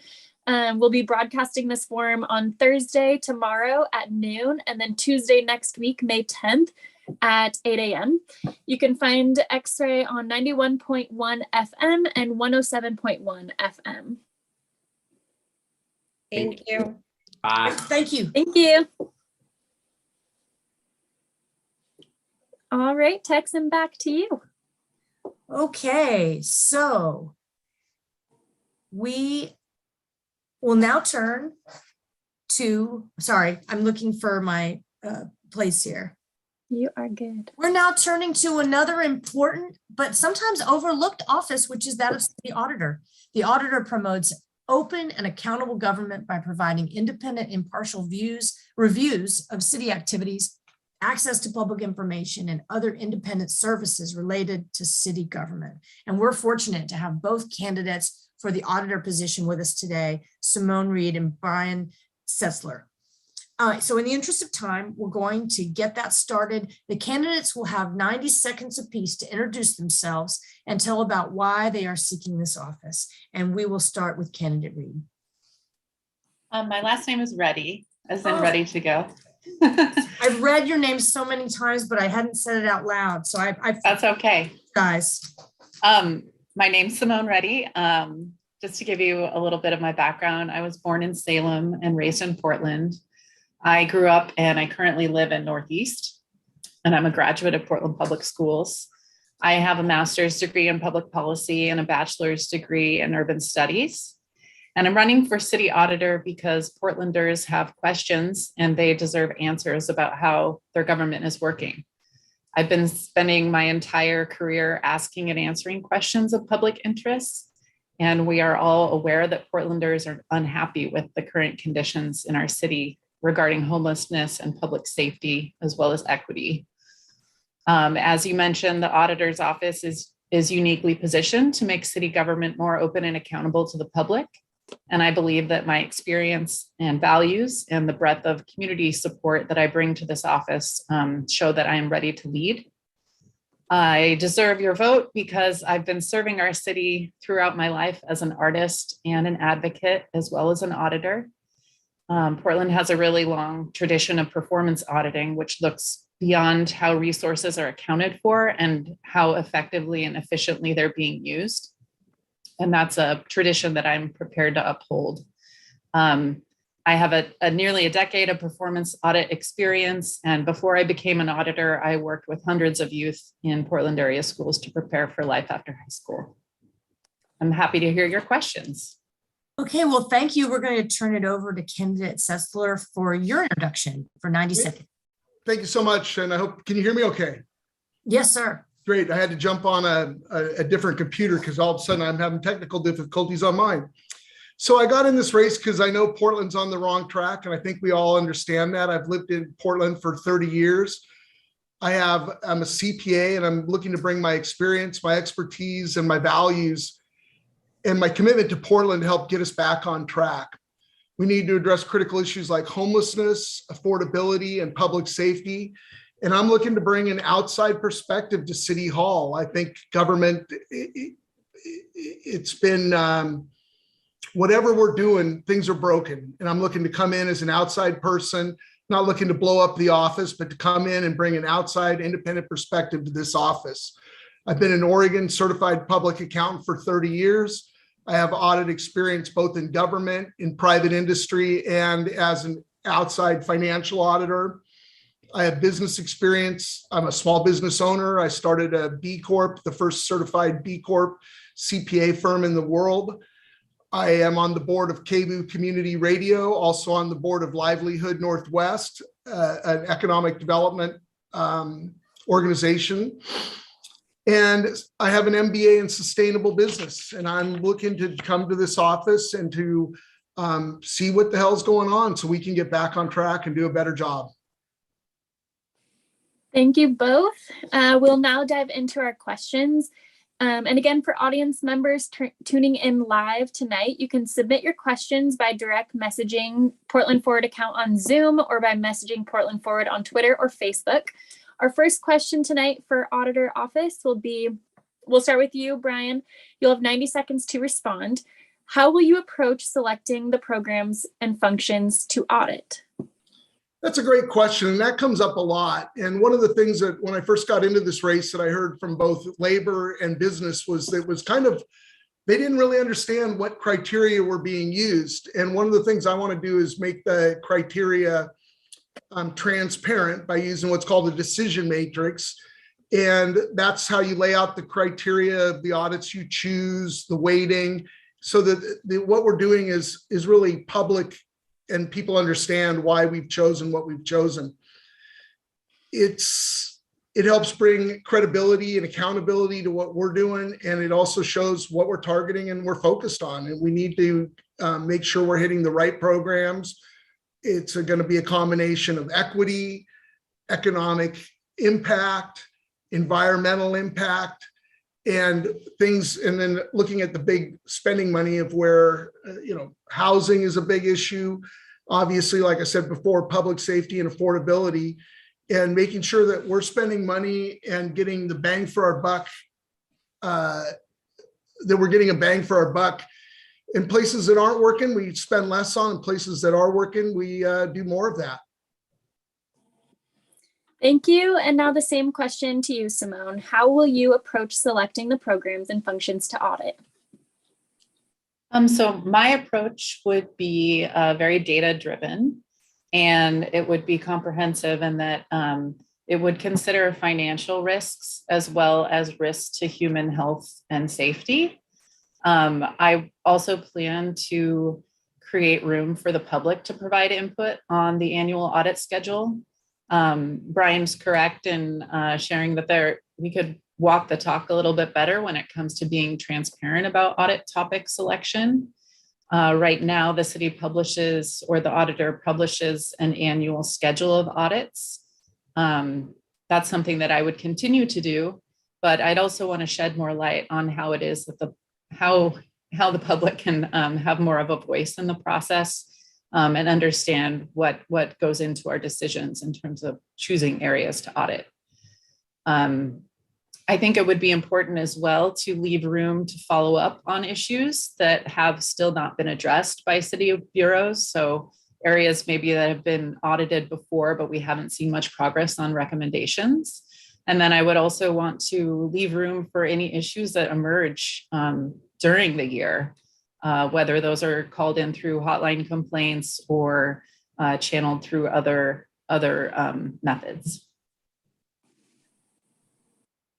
[SPEAKER 2] we'll be broadcasting this form on Thursday, tomorrow at noon, and then Tuesday next week, May 10th at 8 a.m. You can find X-Ray on 91.1 FM and 107.1 FM.
[SPEAKER 5] Thank you.
[SPEAKER 4] Bye.
[SPEAKER 3] Thank you.
[SPEAKER 2] Thank you. All right, Texan, back to you.
[SPEAKER 3] Okay, so we will now turn to, sorry, I'm looking for my place here.
[SPEAKER 2] You are good.
[SPEAKER 3] We're now turning to another important but sometimes overlooked office, which is that of the auditor. The auditor promotes open and accountable government by providing independent, impartial reviews of city activities, access to public information, and other independent services related to city government. And we're fortunate to have both candidates for the auditor position with us today, Simone Reed and Brian Setzler. So in the interest of time, we're going to get that started. The candidates will have 90 seconds apiece to introduce themselves and tell about why they are seeking this office. And we will start with candidate Reed.
[SPEAKER 6] My last name is Ready, as in
[SPEAKER 3] Oh.
[SPEAKER 6] ready to go.
[SPEAKER 3] I've read your name so many times, but I hadn't said it out loud. So
[SPEAKER 6] That's okay.
[SPEAKER 3] guys.
[SPEAKER 6] My name's Simone Ready. Just to give you a little bit of my background, I was born in Salem and raised in Portland. I grew up and I currently live in Northeast, and I'm a graduate of Portland Public Schools. I have a master's degree in public policy and a bachelor's degree in urban studies. And I'm running for city auditor because Portlanders have questions and they deserve answers about how their government is working. I've been spending my entire career asking and answering questions of public interest, and we are all aware that Portlanders are unhappy with the current conditions in our city regarding homelessness and public safety, as well as equity. As you mentioned, the auditor's office is uniquely positioned to make city government more open and accountable to the public. And I believe that my experience and values and the breadth of community support that I bring to this office show that I am ready to lead. I deserve your vote because I've been serving our city throughout my life as an artist and an advocate, as well as an auditor. Portland has a really long tradition of performance auditing, which looks beyond how resources are accounted for and how effectively and efficiently they're being used. And that's a tradition that I'm prepared to uphold. I have nearly a decade of performance audit experience. And before I became an auditor, I worked with hundreds of youth in Portland area schools to prepare for life after high school. I'm happy to hear your questions.
[SPEAKER 3] Okay, well, thank you. We're going to turn it over to candidate Setzler for your introduction for 90 seconds.
[SPEAKER 7] Thank you so much. And I hope, can you hear me okay?
[SPEAKER 3] Yes, sir.
[SPEAKER 7] Great. I had to jump on a different computer because all of a sudden I'm having technical difficulties on mine. So I got in this race because I know Portland's on the wrong track, and I think we all understand that. I've lived in Portland for 30 years. I'm a CPA, and I'm looking to bring my experience, my expertise, and my values and my commitment to Portland to help get us back on track. We need to address critical issues like homelessness, affordability, and public safety. And I'm looking to bring an outside perspective to City Hall. I think government, it's been, whatever we're doing, things are broken. And I'm looking to come in as an outside person, not looking to blow up the office, but to come in and bring an outside independent perspective to this office. I've been an Oregon certified public accountant for 30 years. I have audit experience both in government, in private industry, and as an outside financial auditor. I have business experience. I'm a small business owner. I started a B Corp, the first certified B Corp CPA firm in the world. I am on the board of KBOO Community Radio, also on the board of Livelihood Northwest, an economic development organization. And I have an MBA in sustainable business, and I'm looking to come to this office and to see what the hell's going on so we can get back on track and do a better job.
[SPEAKER 2] Thank you both. We'll now dive into our questions. And again, for audience members tuning in live tonight, you can submit your questions by direct messaging Portland Forward account on Zoom or by messaging Portland Forward on Twitter or Facebook. Our first question tonight for Auditor Office will be, we'll start with you, Brian. You'll have 90 seconds to respond. How will you approach selecting the programs and functions to audit?
[SPEAKER 7] That's a great question, and that comes up a lot. And one of the things that when I first got into this race that I heard from both labor and business was that it was kind of, they didn't really understand what criteria were being used. And one of the things I want to do is make the criteria transparent by using what's called a decision matrix. And that's how you lay out the criteria of the audits you choose, the weighting, so that what we're doing is really public and people understand why we've chosen what we've chosen. It helps bring credibility and accountability to what we're doing. And it also shows what we're targeting and we're focused on. And we need to make sure we're hitting the right programs. It's going to be a combination of equity, economic impact, environmental impact, and things, and then looking at the big spending money of where, housing is a big issue. Obviously, like I said before, public safety and affordability, and making sure that we're spending money and getting the bang for our buck, that we're getting a bang for our buck. In places that aren't working, we spend less on. In places that are working, we do more of that.
[SPEAKER 2] Thank you. And now the same question to you, Simone. How will you approach selecting the programs and functions to audit?
[SPEAKER 6] So my approach would be very data-driven, and it would be comprehensive in that it would consider financial risks as well as risks to human health and safety. I also plan to create room for the public to provide input on the annual audit schedule. Brian's correct in sharing that we could walk the talk a little bit better when it comes to being transparent about audit topic selection. Right now, the city publishes, or the auditor publishes, an annual schedule of audits. That's something that I would continue to do, but I'd also want to shed more light on how it is that how the public can have more of a voice in the process. And understand what goes into our decisions in terms of choosing areas to audit. I think it would be important as well to leave room to follow up on issues that have still not been addressed by city bureaus. So areas maybe that have been audited before, but we haven't seen much progress on recommendations. And then I would also want to leave room for any issues that emerge during the year. Whether those are called in through hotline complaints or channeled through other methods.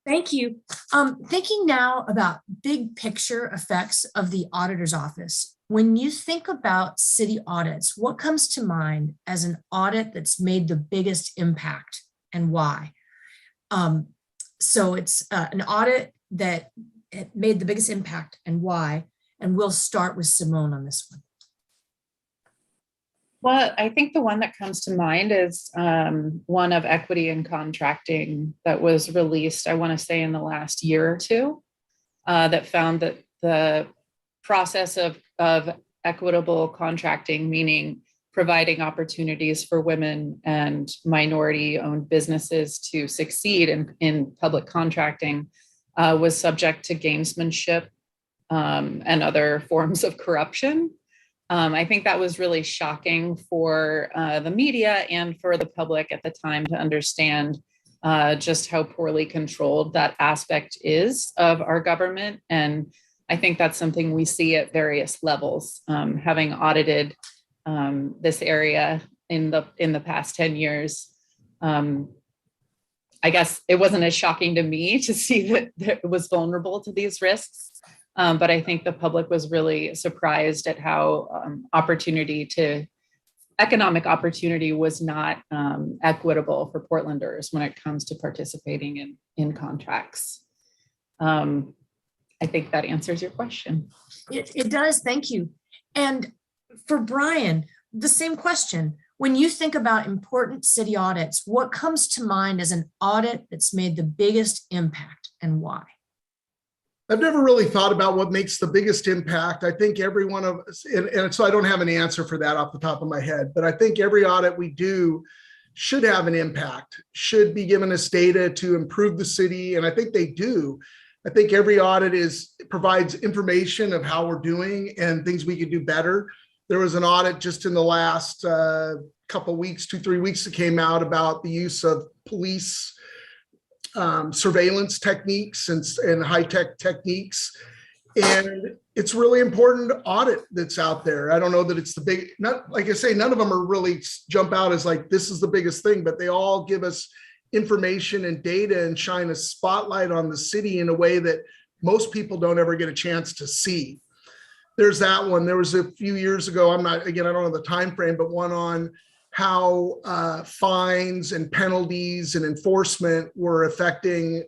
[SPEAKER 3] Thank you. Thinking now about big picture effects of the auditor's office. When you think about city audits, what comes to mind as an audit that's made the biggest impact and why? So it's an audit that made the biggest impact and why. And we'll start with Simone on this one.
[SPEAKER 6] Well, I think the one that comes to mind is one of equity and contracting that was released, I want to say in the last year or two, that found that the process of equitable contracting, meaning providing opportunities for women and minority-owned businesses to succeed in public contracting, was subject to gamesmanship and other forms of corruption. I think that was really shocking for the media and for the public at the time to understand just how poorly controlled that aspect is of our government. And I think that's something we see at various levels. Having audited this area in the past 10 years, I guess it wasn't as shocking to me to see that it was vulnerable to these risks. But I think the public was really surprised at how economic opportunity was not equitable for Portlanders when it comes to participating in contracts. I think that answers your question.
[SPEAKER 3] It does. Thank you. And for Brian, the same question. When you think about important city audits, what comes to mind as an audit that's made the biggest impact and why?
[SPEAKER 7] I've never really thought about what makes the biggest impact. I think every one of us, and so I don't have an answer for that off the top of my head, but I think every audit we do should have an impact, should be giving us data to improve the city. And I think they do. I think every audit provides information of how we're doing and things we could do better. There was an audit just in the last couple weeks, 2-3 weeks, that came out about the use of police surveillance techniques and high-tech techniques. And it's really important audit that's out there. I don't know that it's the big, not like I say, none of them are really jump out as like, this is the biggest thing, but they all give us information and data and shine a spotlight on the city in a way that most people don't ever get a chance to see. There's that one. There was a few years ago, I don't know the time frame, but one on how fines and penalties and enforcement were affecting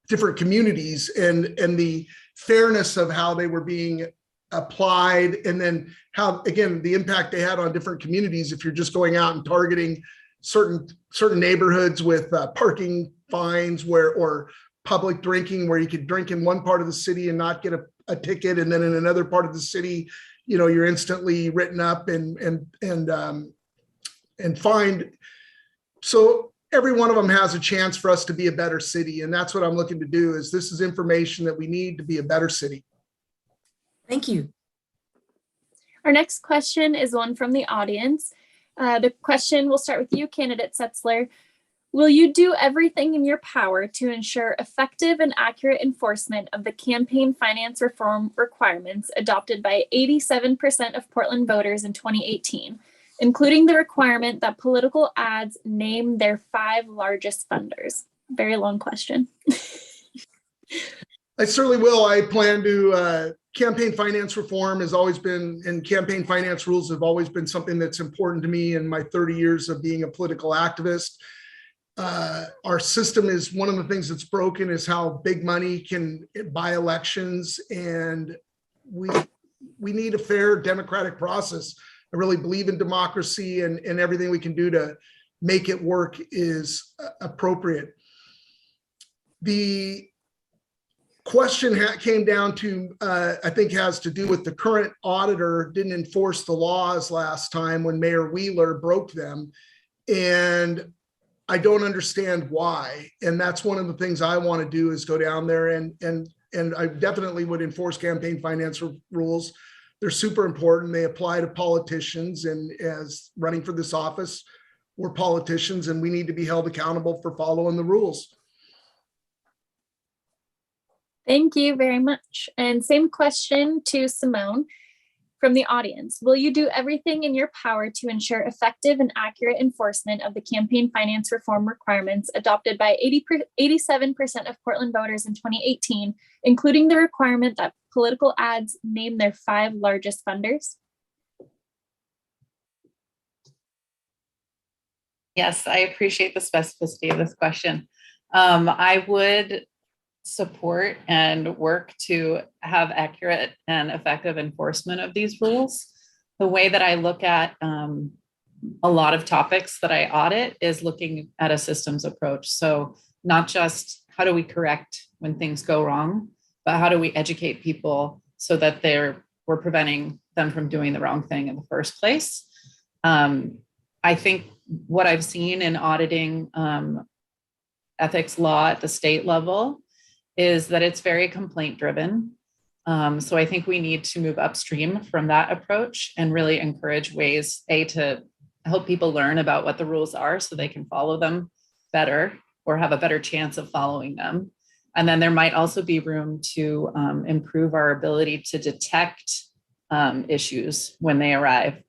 [SPEAKER 7] different communities and the fairness of how they were being applied, and then how, again, the impact they had on different communities. If you're just going out and targeting certain neighborhoods with parking fines or public drinking, where you could drink in one part of the city and not get a ticket, and then in another part of the city, you're instantly written up and fined. So every one of them has a chance for us to be a better city. And that's what I'm looking to do. This is information that we need to be a better city.
[SPEAKER 3] Thank you.
[SPEAKER 2] Our next question is one from the audience. The question will start with you, candidate Setzler. Will you do everything in your power to ensure effective and accurate enforcement of the campaign finance reform requirements adopted by 87% of Portland voters in 2018, including the requirement that political ads name their 5 largest funders? Very long question.
[SPEAKER 7] I certainly will. I plan to, campaign finance reform has always been, and campaign finance rules have always been something that's important to me in my 30 years of being a political activist. Our system is one of the things that's broken is how big money can buy elections, and we need a fair democratic process. I really believe in democracy, and everything we can do to make it work is appropriate. The question came down to, I think, has to do with the current auditor didn't enforce the laws last time when Mayor Wheeler broke them. And I don't understand why. And that's one of the things I want to do is go down there and I definitely would enforce campaign finance rules. They're super important. They apply to politicians, and as running for this office, we're politicians and we need to be held accountable for following the rules.
[SPEAKER 2] Thank you very much. And same question to Simone from the audience. Will you do everything in your power to ensure effective and accurate enforcement of the campaign finance reform requirements adopted by 87% of Portland voters in 2018, including the requirement that political ads name their 5 largest funders?
[SPEAKER 6] Yes, I appreciate the specificity of this question. I would support and work to have accurate and effective enforcement of these rules. The way that I look at a lot of topics that I audit is looking at a systems approach. So not just how do we correct when things go wrong, but how do we educate people so that we're preventing them from doing the wrong thing in the first place? I think what I've seen in auditing ethics law at the state level is that it's very complaint driven. So I think we need to move upstream from that approach and really encourage ways, to help people learn about what the rules are so they can follow them better or have a better chance of following them. And then there might also be room to improve our ability to detect issues when they arrive.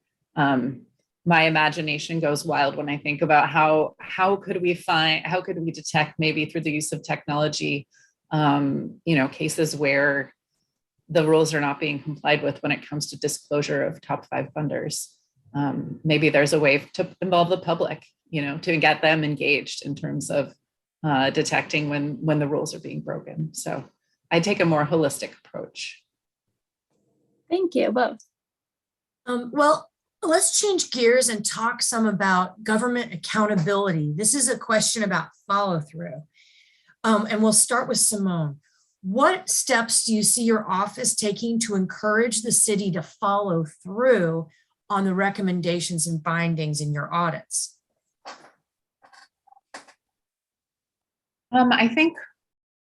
[SPEAKER 6] My imagination goes wild when I think about how could we detect, maybe through the use of technology, cases where the rules are not being complied with when it comes to disclosure of top 5 funders. Maybe there's a way to involve the public, to get them engaged in terms of detecting when the rules are being broken. So I take a more holistic approach.
[SPEAKER 2] Thank you both.
[SPEAKER 3] Well, let's change gears and talk some about government accountability. This is a question about follow through. And we'll start with Simone. What steps do you see your office taking to encourage the city to follow through on the recommendations and findings in your audits?
[SPEAKER 6] I think,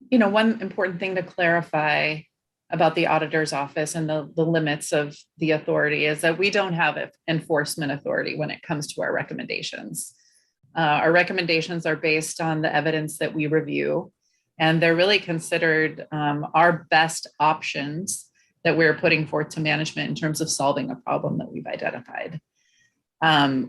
[SPEAKER 6] one important thing to clarify about the auditor's office and the limits of the authority is that we don't have enforcement authority when it comes to our recommendations. Our recommendations are based on the evidence that we review, and they're really considered our best options that we're putting forth to management in terms of solving a problem that we've identified.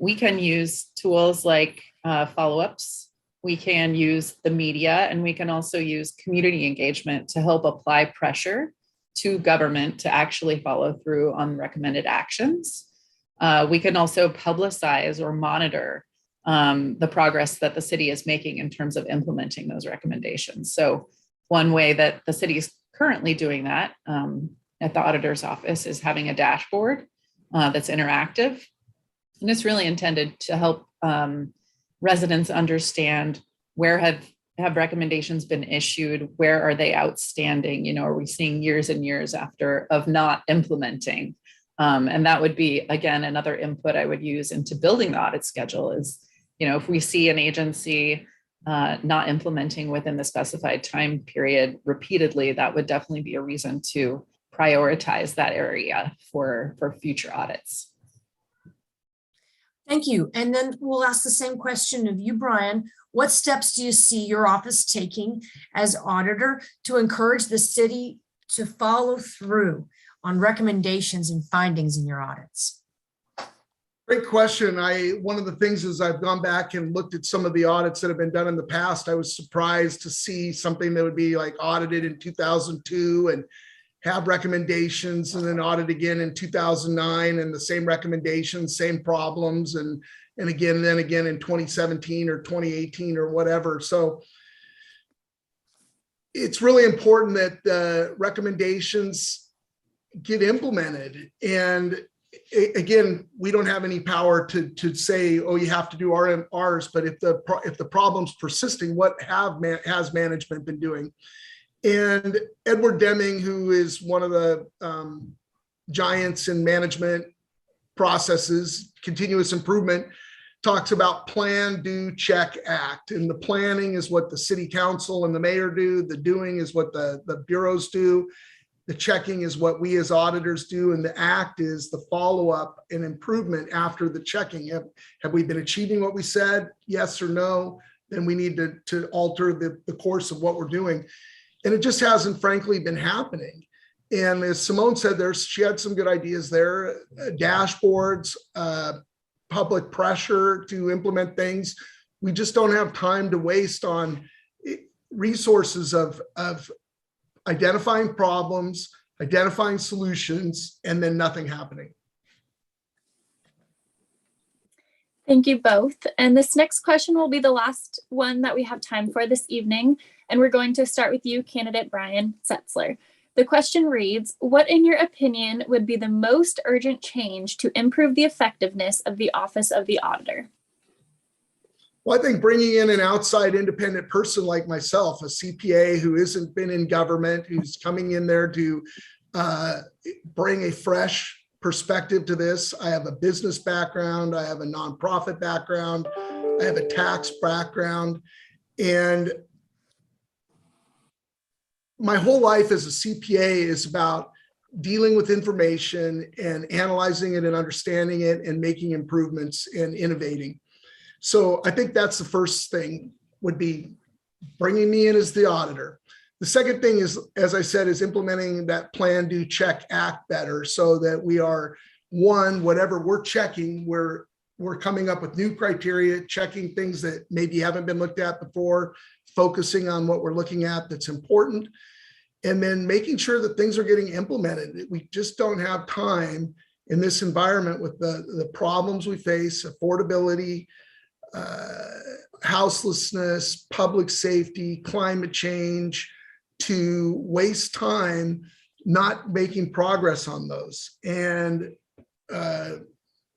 [SPEAKER 6] We can use tools like follow-ups. We can use the media, and we can also use community engagement to help apply pressure to government to actually follow through on recommended actions. We can also publicize or monitor the progress that the city is making in terms of implementing those recommendations. So one way that the city is currently doing that at the auditor's office is having a dashboard that's interactive. And it's really intended to help residents understand where have recommendations been issued, where are they outstanding, are we seeing years and years after of not implementing? And that would be, again, another input I would use into building the audit schedule is, if we see an agency not implementing within the specified time period repeatedly, that would definitely be a reason to prioritize that area for future audits.
[SPEAKER 3] Thank you. And then we'll ask the same question of you, Brian. What steps do you see your office taking as auditor to encourage the city to follow through on recommendations and findings in your audits?
[SPEAKER 7] Great question. One of the things is I've gone back and looked at some of the audits that have been done in the past. I was surprised to see something that would be like audited in 2002 and have recommendations and then audit again in 2009 and the same recommendations, same problems, and again in 2017 or 2018 or whatever. So it's really important that the recommendations get implemented. And again, we don't have any power to say, oh, you have to do ours, but if the problem's persisting, what has management been doing? And Edward Deming, who is one of the giants in management processes, continuous improvement, talks about plan, do, check, act. And the planning is what the city council and the mayor do. The doing is what the bureaus do. The checking is what we as auditors do. And the act is the follow-up and improvement after the checking. Have we been achieving what we said? Yes or no? Then we need to alter the course of what we're doing. And it just hasn't, frankly, been happening. And as Simone said, she had some good ideas there, dashboards, public pressure to implement things. We just don't have time to waste on resources of identifying problems, identifying solutions, and then nothing happening.
[SPEAKER 2] Thank you both. And this next question will be the last one that we have time for this evening. And we're going to start with you, candidate Brian Setzler. The question reads, what in your opinion would be the most urgent change to improve the effectiveness of the Office of the Auditor?
[SPEAKER 7] Well, I think bringing in an outside independent person like myself, a CPA who hasn't been in government, who's coming in there to bring a fresh perspective to this. I have a business background. I have a nonprofit background. I have a tax background. And my whole life as a CPA is about dealing with information and analyzing it and understanding it and making improvements and innovating. So I think that's the first thing, would be bringing me in as the auditor. The second thing is, as I said, is implementing that plan, do, check, act better, so that we are, one, whatever we're checking, we're coming up with new criteria, checking things that maybe haven't been looked at before, focusing on what we're looking at that's important, and then making sure that things are getting implemented. We just don't have time in this environment with the problems we face, affordability, houselessness, public safety, climate change, to waste time not making progress on those. And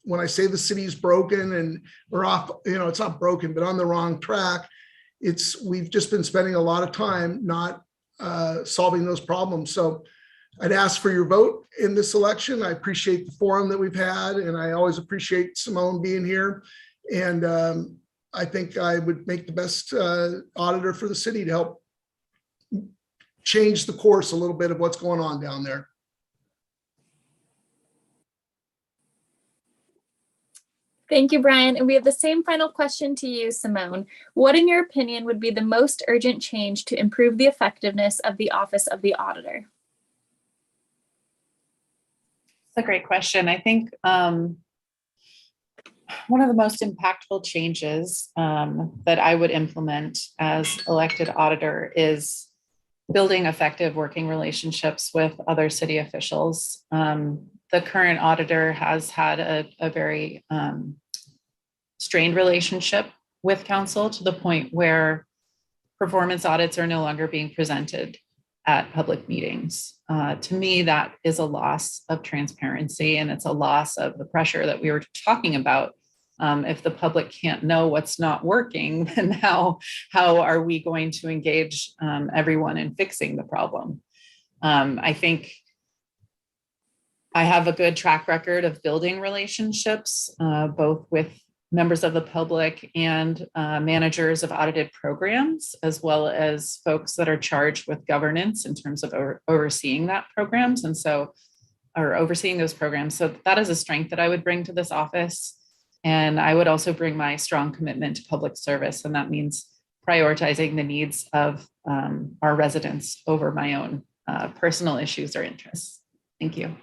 [SPEAKER 7] when I say the city's broken and we're off, it's not broken, but on the wrong track, we've just been spending a lot of time not solving those problems. So I'd ask for your vote in this election. I appreciate the forum that we've had, and I always appreciate Simone being here. And I think I would make the best auditor for the city to help change the course a little bit of what's going on down there.
[SPEAKER 2] Thank you, Brian. And we have the same final question to you, Simone. What, in your opinion, would be the most urgent change to improve the effectiveness of the Office of the Auditor?
[SPEAKER 6] That's a great question. I think one of the most impactful changes that I would implement as elected auditor is building effective working relationships with other city officials. The current auditor has had a very strained relationship with council, to the point where performance audits are no longer being presented at public meetings. To me, that is a loss of transparency, and it's a loss of the pressure that we were talking about. If the public can't know what's not working, then how are we going to engage everyone in fixing the problem? I think I have a good track record of building relationships, both with members of the public and managers of audited programs, as well as folks that are charged with governance in terms of overseeing that programs. And so, or overseeing those programs. So that is a strength that I would bring to this office. And I would also bring my strong commitment to public service. And that means prioritizing the needs of our residents over my own personal issues or interests. Thank you.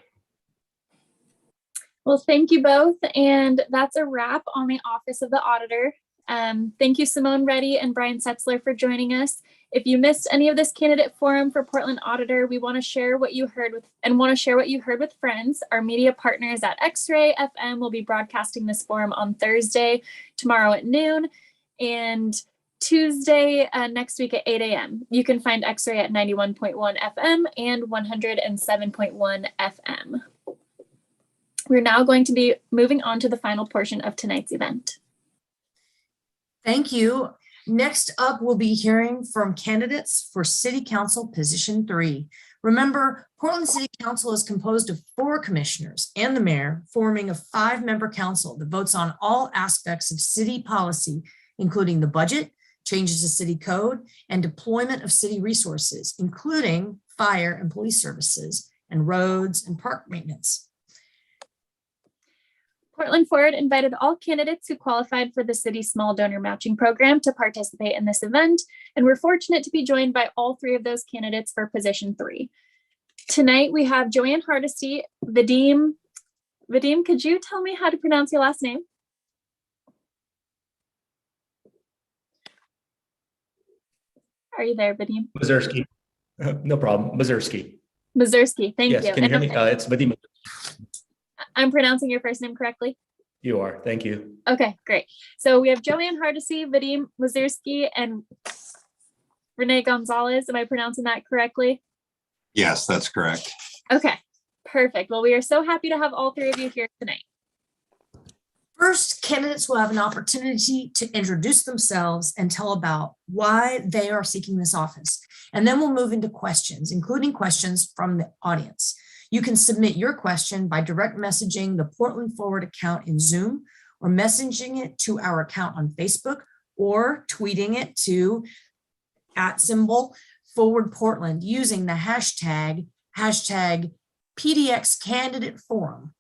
[SPEAKER 2] Well, thank you both. And that's a wrap on the Office of the Auditor. Thank you, Simone Reddy and Brian Setzler, for joining us. If you missed any of this candidate forum for Portland Auditor, we want to share what you heard with friends. Our media partners at X-Ray FM will be broadcasting this forum on Thursday, tomorrow at noon, and Tuesday next week at 8 a.m. You can find X-Ray at 91.1 FM and 107.1 FM. We're now going to be moving on to the final portion of tonight's event.
[SPEAKER 3] Thank you. Next up, we'll be hearing from candidates for City Council Position 3. Remember, Portland City Council is composed of 4 commissioners and the mayor, forming a 5-member council that votes on all aspects of city policy, including the budget, changes to city code, and deployment of city resources, including fire and police services, and roads and park maintenance.
[SPEAKER 2] Portland Forward invited all candidates who qualified for the city's small donor matching program to participate in this event, and we're fortunate to be joined by all 3 of those candidates for position 3. Tonight we have Joanne Hardesty. Vadim, could you tell me how to pronounce your last name? Are you there, Vadim?
[SPEAKER 8] Mazursky. No problem. Mazursky.
[SPEAKER 2] Mazursky, thank you.
[SPEAKER 8] Yes, can you hear me? It's Vadim.
[SPEAKER 2] I'm pronouncing your first name correctly?
[SPEAKER 8] You are. Thank you.
[SPEAKER 2] Okay, great. So we have Joanne Hardesty, Vadim Mazursky, and Renee Gonzalez. Am I pronouncing that correctly?
[SPEAKER 9] Yes, that's correct.
[SPEAKER 2] Okay, perfect. Well, we are so happy to have all 3 of you here tonight.
[SPEAKER 3] First, candidates will have an opportunity to introduce themselves and tell about why they are seeking this office. And then we'll move into questions, including questions from the audience. You can submit your question by direct messaging the Portland Forward account in Zoom, or messaging it to our account on Facebook, or tweeting it to @ForwardPortland using the hashtag PDX Candidate Forum.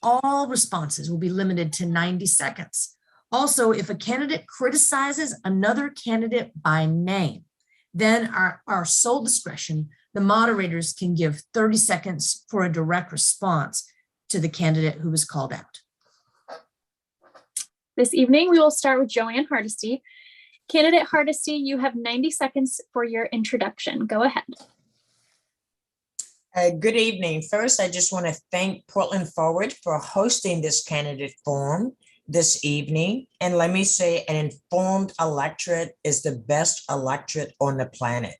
[SPEAKER 3] All responses will be limited to 90 seconds. Also, if a candidate criticizes another candidate by name, then our sole discretion, the moderators can give 30 seconds for a direct response to the candidate who was called out.
[SPEAKER 2] This evening, we will start with Joanne Hardesty. Candidate Hardesty, you have 90 seconds for your introduction. Go ahead.
[SPEAKER 10] Good evening. First, I just want to thank Portland Forward for hosting this candidate forum this evening. And let me say, an informed electorate is the best electorate on the planet.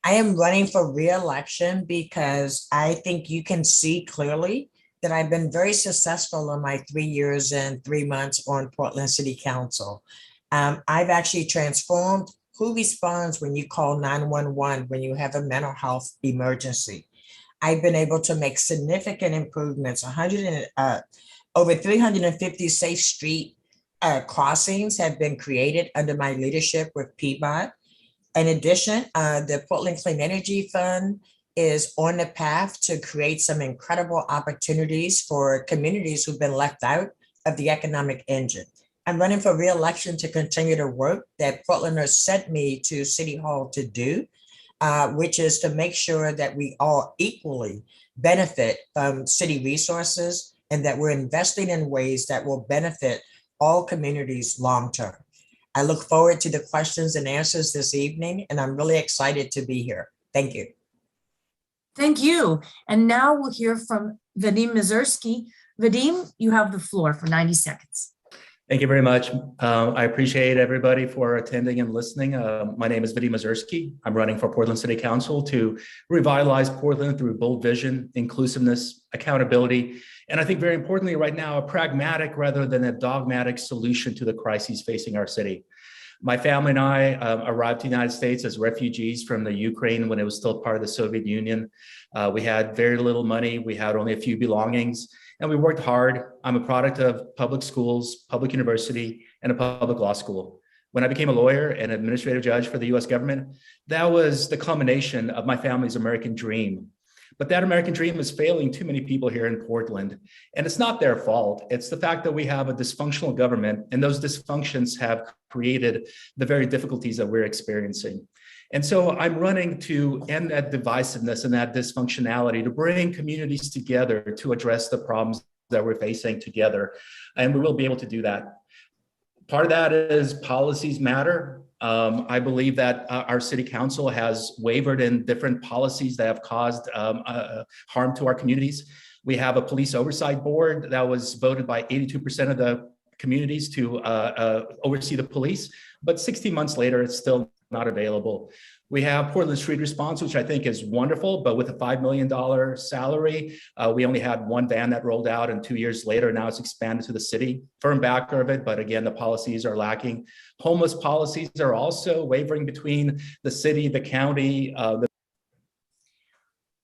[SPEAKER 10] I am running for re-election because I think you can see clearly that I've been very successful in my 3 years and 3 months on Portland City Council. I've actually transformed who responds when you call 911 when you have a mental health emergency. I've been able to make significant improvements. Over 350 safe street crossings have been created under my leadership with PBOT. In addition, the Portland Clean Energy Fund is on the path to create some incredible opportunities for communities who've been left out of the economic engine. I'm running for re-election to continue the work that Portlanders sent me to City Hall to do, which is to make sure that we all equally benefit from city resources and that we're investing in ways that will benefit all communities long-term. I look forward to the questions and answers this evening, and I'm really excited to be here. Thank you.
[SPEAKER 3] Thank you. And now we'll hear from Vadim Mazursky. Vadim, you have the floor for 90 seconds.
[SPEAKER 8] Thank you very much. I appreciate everybody for attending and listening. My name is Vadim Mazursky. I'm running for Portland City Council to revitalize Portland through bold vision, inclusiveness, accountability, and I think very importantly right now, a pragmatic rather than a dogmatic solution to the crises facing our city. My family and I arrived to the United States as refugees from the Ukraine when it was still part of the Soviet Union. We had very little money. We had only a few belongings. And we worked hard. I'm a product of public schools, public university, and a public law school. When I became a lawyer and administrative judge for the US government, that was the culmination of my family's American dream. But that American dream is failing too many people here in Portland. And it's not their fault. It's the fact that we have a dysfunctional government, and those dysfunctions have created the very difficulties that we're experiencing. And so I'm running to end that divisiveness and that dysfunctionality, to bring communities together to address the problems that we're facing together. And we will be able to do that. Part of that is policies matter. I believe that our city council has wavered in different policies that have caused harm to our communities. We have a police oversight board that was voted by 82% of the communities to oversee the police, but 16 months later, it's still not available. We have Portland Street Response, which I think is wonderful, but with a $5 million salary, we only had one van that rolled out, and 2 years later, now it's expanded to the city. Firm backer of it, but again, the policies are lacking. Homeless policies are also wavering between the city, the county.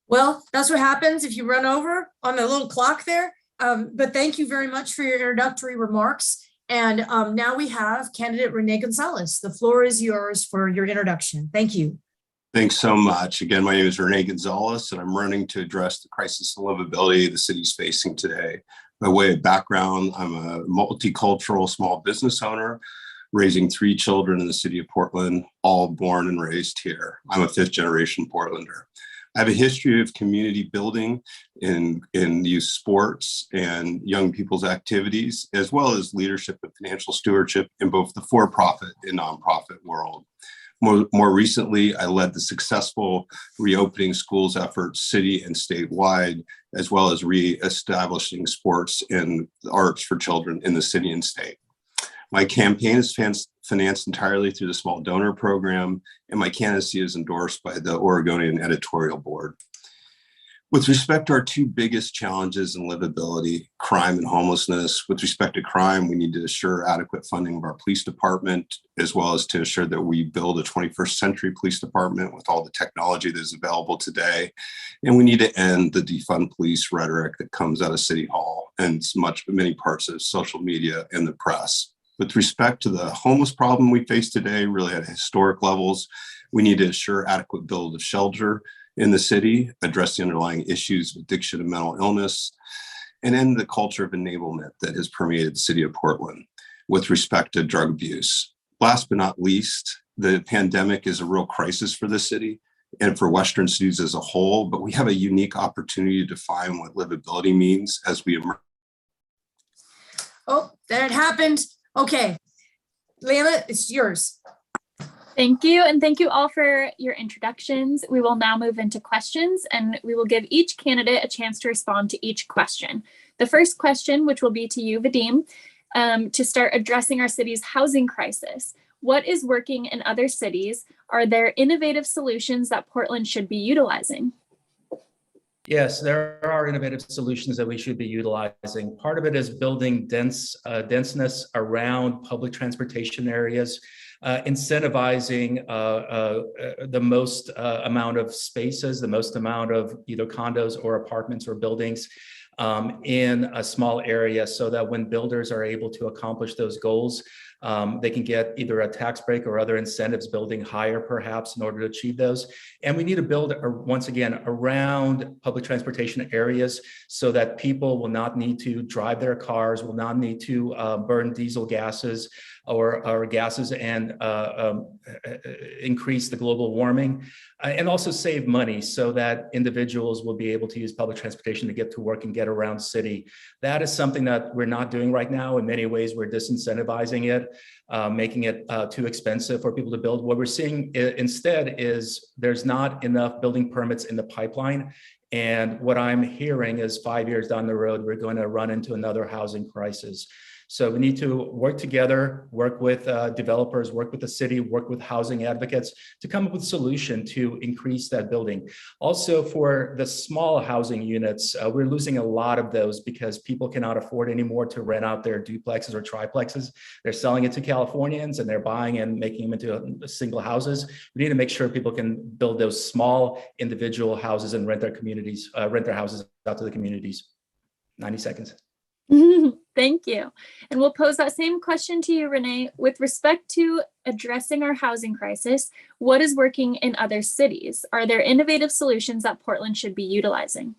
[SPEAKER 3] Well, that's what happens if you run over on the little clock there. But thank you very much for your introductory remarks. And now we have candidate Renee Gonzalez. The floor is yours for your introduction. Thank you.
[SPEAKER 9] Thanks so much. Again, my name is Renee Gonzalez, and I'm running to address the crisis in livability the city's facing today. By way of background, I'm a multicultural small business owner, raising 3 children in the city of Portland, all born and raised here. I'm a 5th-generation Portlander. I have a history of community building in youth sports and young people's activities, as well as leadership and financial stewardship in both the for-profit and nonprofit world. More recently, I led the successful reopening schools efforts city and statewide, as well as reestablishing sports and arts for children in the city and state. My campaign is financed entirely through the small donor program, and my candidacy is endorsed by the Oregonian editorial board. With respect to our two biggest challenges in livability, crime and homelessness, with respect to crime, we need to assure adequate funding of our police department, as well as to assure that we build a 21st century police department with all the technology that is available today. And we need to end the defund police rhetoric that comes out of City Hall and many parts of social media and the press. With respect to the homeless problem we face today, really at historic levels, we need to assure adequate build of shelter in the city, address the underlying issues of addiction and mental illness, and end the culture of enablement that has permeated the city of Portland with respect to drug abuse. Last but not least, the pandemic is a real crisis for the city and for Western cities as a whole, but we have a unique opportunity to define what livability means as we emerge.
[SPEAKER 3] Oh, that happened. Okay. Layla, it's yours.
[SPEAKER 2] Thank you. And thank you all for your introductions. We will now move into questions and we will give each candidate a chance to respond to each question. The first question, which will be to you, Vadim, to start addressing our city's housing crisis. What is working in other cities? Are there innovative solutions that Portland should be utilizing?
[SPEAKER 8] Yes, there are innovative solutions that we should be utilizing. Part of it is building denseness around public transportation areas, incentivizing the most amount of spaces, the most amount of either condos or apartments or buildings in a small area, so that when builders are able to accomplish those goals, they can get either a tax break or other incentives, building higher perhaps in order to achieve those. And we need to build, once again, around public transportation areas so that people will not need to drive their cars, will not need to burn diesel gases or gases and increase the global warming, and also save money so that individuals will be able to use public transportation to get to work and get around city. That is something that we're not doing right now. In many ways, we're disincentivizing it, making it too expensive for people to build. What we're seeing instead is there's not enough building permits in the pipeline. And what I'm hearing is 5 years down the road, we're going to run into another housing crisis. So we need to work together, work with developers, work with the city, work with housing advocates to come up with a solution to increase that building. Also for the small housing units, we're losing a lot of those because people cannot afford anymore to rent out their duplexes or triplexes. They're selling it to Californians and they're buying and making them into single houses. We need to make sure people can build those small individual houses and rent their houses out to the communities. 90 seconds.
[SPEAKER 2] Thank you. And we'll pose that same question to you, Renee. With respect to addressing our housing crisis, what is working in other cities? Are there innovative solutions that Portland should be utilizing?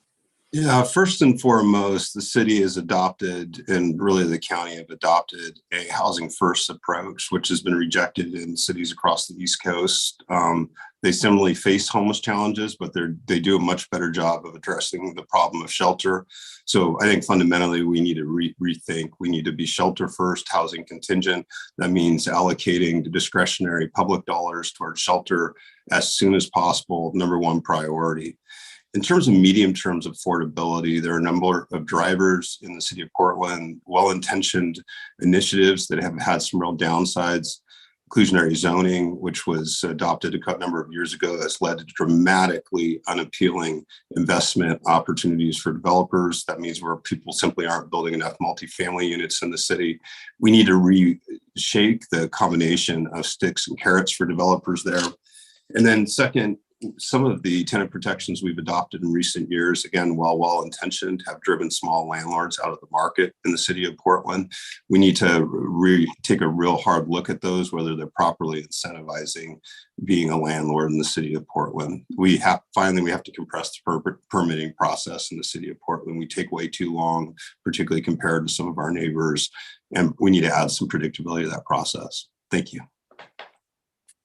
[SPEAKER 9] Yeah, first and foremost, the city has adopted, and really the county have adopted, a housing first approach, which has been rejected in cities across the East Coast. They similarly face homeless challenges, but they do a much better job of addressing the problem of shelter. So I think fundamentally we need to rethink. We need to be shelter first, housing contingent. That means allocating the discretionary public dollars towards shelter as soon as possible, number one priority. In terms of medium terms affordability, there are a number of drivers in the city of Portland, well-intentioned initiatives that have had some real downsides. Inclusionary zoning, which was adopted a number of years ago, that's led to dramatically unappealing investment opportunities for developers. That means where people simply aren't building enough multifamily units in the city. We need to reshape the combination of sticks and carrots for developers there. And then second, some of the tenant protections we've adopted in recent years, again, while well-intentioned, have driven small landlords out of the market in the city of Portland. We need to take a real hard look at those, whether they're properly incentivizing being a landlord in the city of Portland. Finally, we have to compress the permitting process in the city of Portland. We take way too long, particularly compared to some of our neighbors, and we need to add some predictability to that process. Thank you.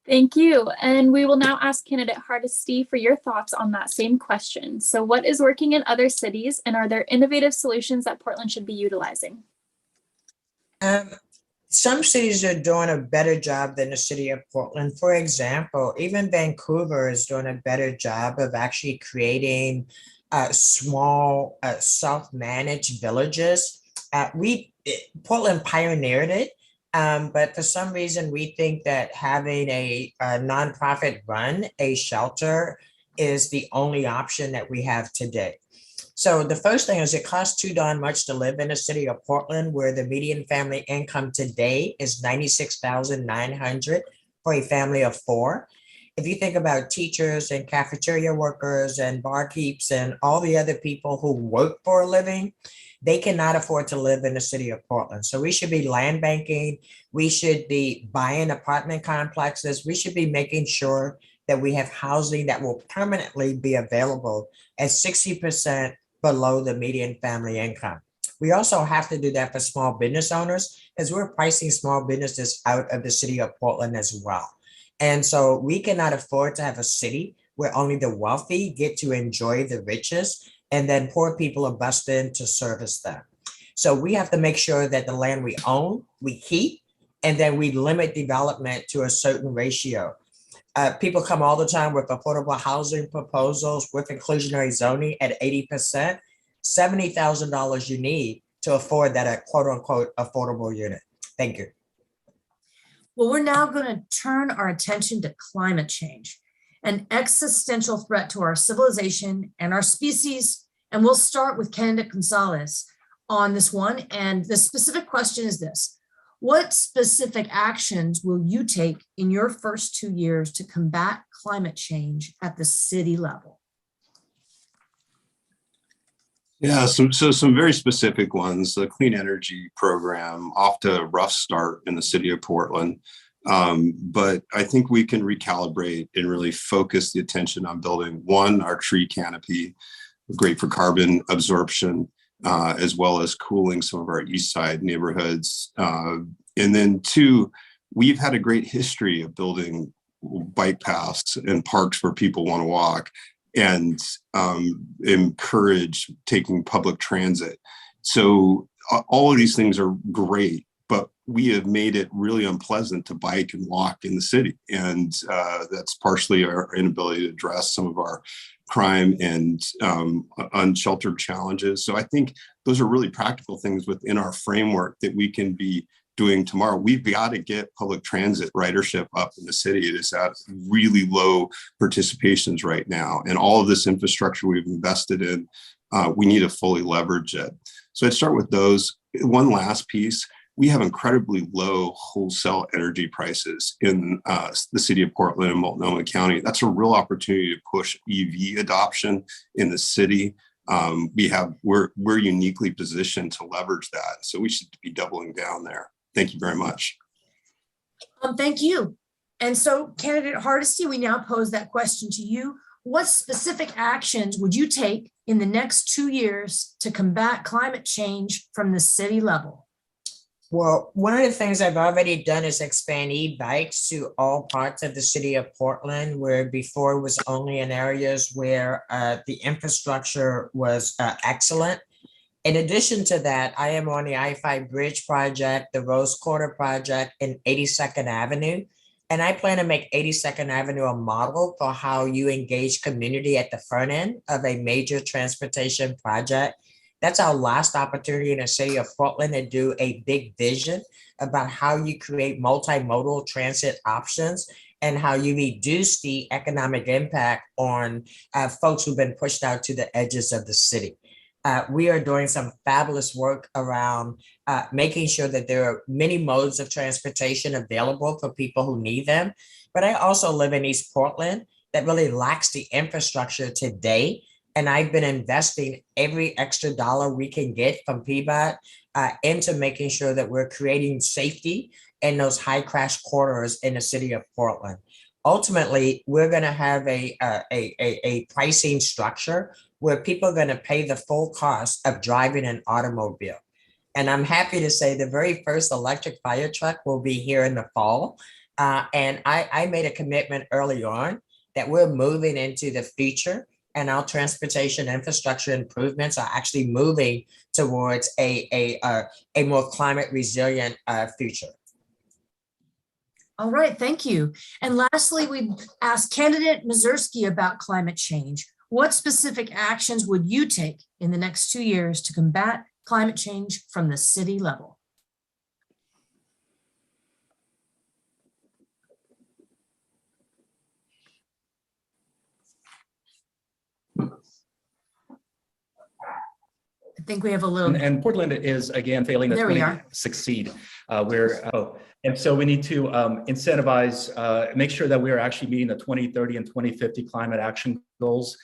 [SPEAKER 2] Thank you. And we will now ask candidate Hardesty for your thoughts on that same question. So what is working in other cities, and are there innovative solutions that Portland should be utilizing?
[SPEAKER 10] Some cities are doing a better job than the city of Portland. For example, even Vancouver is doing a better job of actually creating small self-managed villages. Portland pioneered it. But for some reason, we think that having a nonprofit run a shelter is the only option that we have today. So the first thing is it costs too darn much to live in the city of Portland, where the median family income today is $96,900 for a family of 4. If you think about teachers and cafeteria workers and barkeeps and all the other people who work for a living, they cannot afford to live in the city of Portland. So we should be land banking. We should be buying apartment complexes. We should be making sure that we have housing that will permanently be available at 60% below the median family income. We also have to do that for small business owners, as we're pricing small businesses out of the city of Portland as well. And so we cannot afford to have a city where only the wealthy get to enjoy the riches and then poor people are bused in to service them. So we have to make sure that the land we own, we keep, and then we limit development to a certain ratio. People come all the time with affordable housing proposals with inclusionary zoning at 80%, $70,000 you need to afford that quote unquote affordable unit. Thank you.
[SPEAKER 3] Well, we're now going to turn our attention to climate change, an existential threat to our civilization and our species. And we'll start with candidate Gonzalez on this one. And the specific question is this: what specific actions will you take in your first 2 years to combat climate change at the city level?
[SPEAKER 9] Yeah, so some very specific ones. The clean energy program, off to a rough start in the city of Portland. But I think we can recalibrate and really focus the attention on building, one, our tree canopy, great for carbon absorption, as well as cooling some of our east side neighborhoods. And then two, we've had a great history of building bike paths and parks where people want to walk, and encourage taking public transit. So all of these things are great, but we have made it really unpleasant to bike and walk in the city. And that's partially our inability to address some of our crime and unsheltered challenges. So I think those are really practical things within our framework that we can be doing tomorrow. We've got to get public transit ridership up in the city. It is at really low participations right now. And all of this infrastructure we've invested in, we need to fully leverage it. So I'd start with those. One last piece: we have incredibly low wholesale energy prices in the city of Portland and Multnomah County. That's a real opportunity to push EV adoption in the city. We're uniquely positioned to leverage that. So we should be doubling down there. Thank you very much.
[SPEAKER 3] Thank you. And so, candidate Hardesty, we now pose that question to you. What specific actions would you take in the next 2 years to combat climate change from the city level?
[SPEAKER 10] Well, one of the things I've already done is expand e-bikes to all parts of the city of Portland, where before it was only in areas where the infrastructure was excellent. In addition to that, I am on the I-5 Bridge project, the Rose Quarter project, and 82nd Avenue. And I plan to make 82nd Avenue a model for how you engage community at the front end of a major transportation project. That's our last opportunity in the city of Portland to do a big vision about how you create multimodal transit options and how you reduce the economic impact on folks who've been pushed out to the edges of the city. We are doing some fabulous work around making sure that there are many modes of transportation available for people who need them. But I also live in East Portland that really lacks the infrastructure today. And I've been investing every extra dollar we can get from PBOT into making sure that we're creating safety in those high crash corridors in the city of Portland. Ultimately, we're going to have a pricing structure where people are going to pay the full cost of driving an automobile. And I'm happy to say the very first electric fire truck will be here in the fall. And I made a commitment early on that we're moving into the future, and our transportation infrastructure improvements are actually moving towards a more climate resilient future.
[SPEAKER 3] All right, thank you. And lastly, we asked candidate Mazursky about climate change. What specific actions would you take in the next 2 years to combat climate change from the city level? think we have a little,
[SPEAKER 8] And Portland is again failing
[SPEAKER 3] There we
[SPEAKER 8] to
[SPEAKER 3] are.
[SPEAKER 8] succeed. And so we need to incentivize, make sure that we are actually meeting the 2030 and 2050 climate action goals.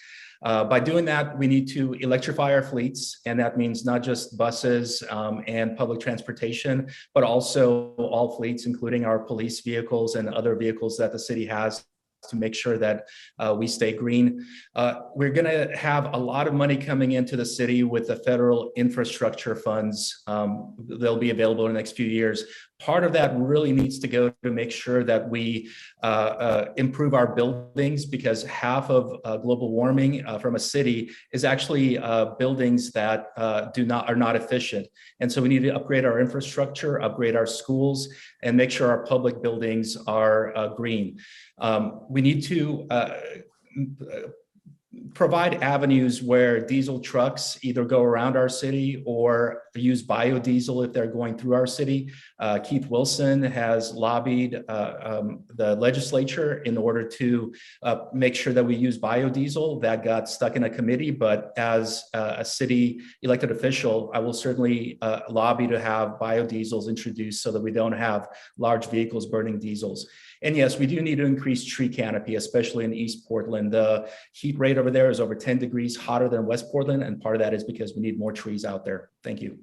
[SPEAKER 8] By doing that, we need to electrify our fleets, and that means not just buses and public transportation, but also all fleets, including our police vehicles and other vehicles that the city has, to make sure that we stay green. We're going to have a lot of money coming into the city with the federal infrastructure funds. They'll be available in the next few years. Part of that really needs to go to make sure that we improve our buildings, because half of global warming from a city is actually buildings that are not efficient. And so we need to upgrade our infrastructure, upgrade our schools, and make sure our public buildings are green. We need to provide avenues where diesel trucks either go around our city or use biodiesel if they're going through our city. Keith Wilson has lobbied the legislature in order to make sure that we use biodiesel. That got stuck in a committee, but as a city elected official, I will certainly lobby to have biodiesels introduced so that we don't have large vehicles burning diesels. And yes, we do need to increase tree canopy, especially in East Portland. The heat rate over there is over 10 degrees hotter than West Portland, and part of that is because we need more trees out there. Thank you.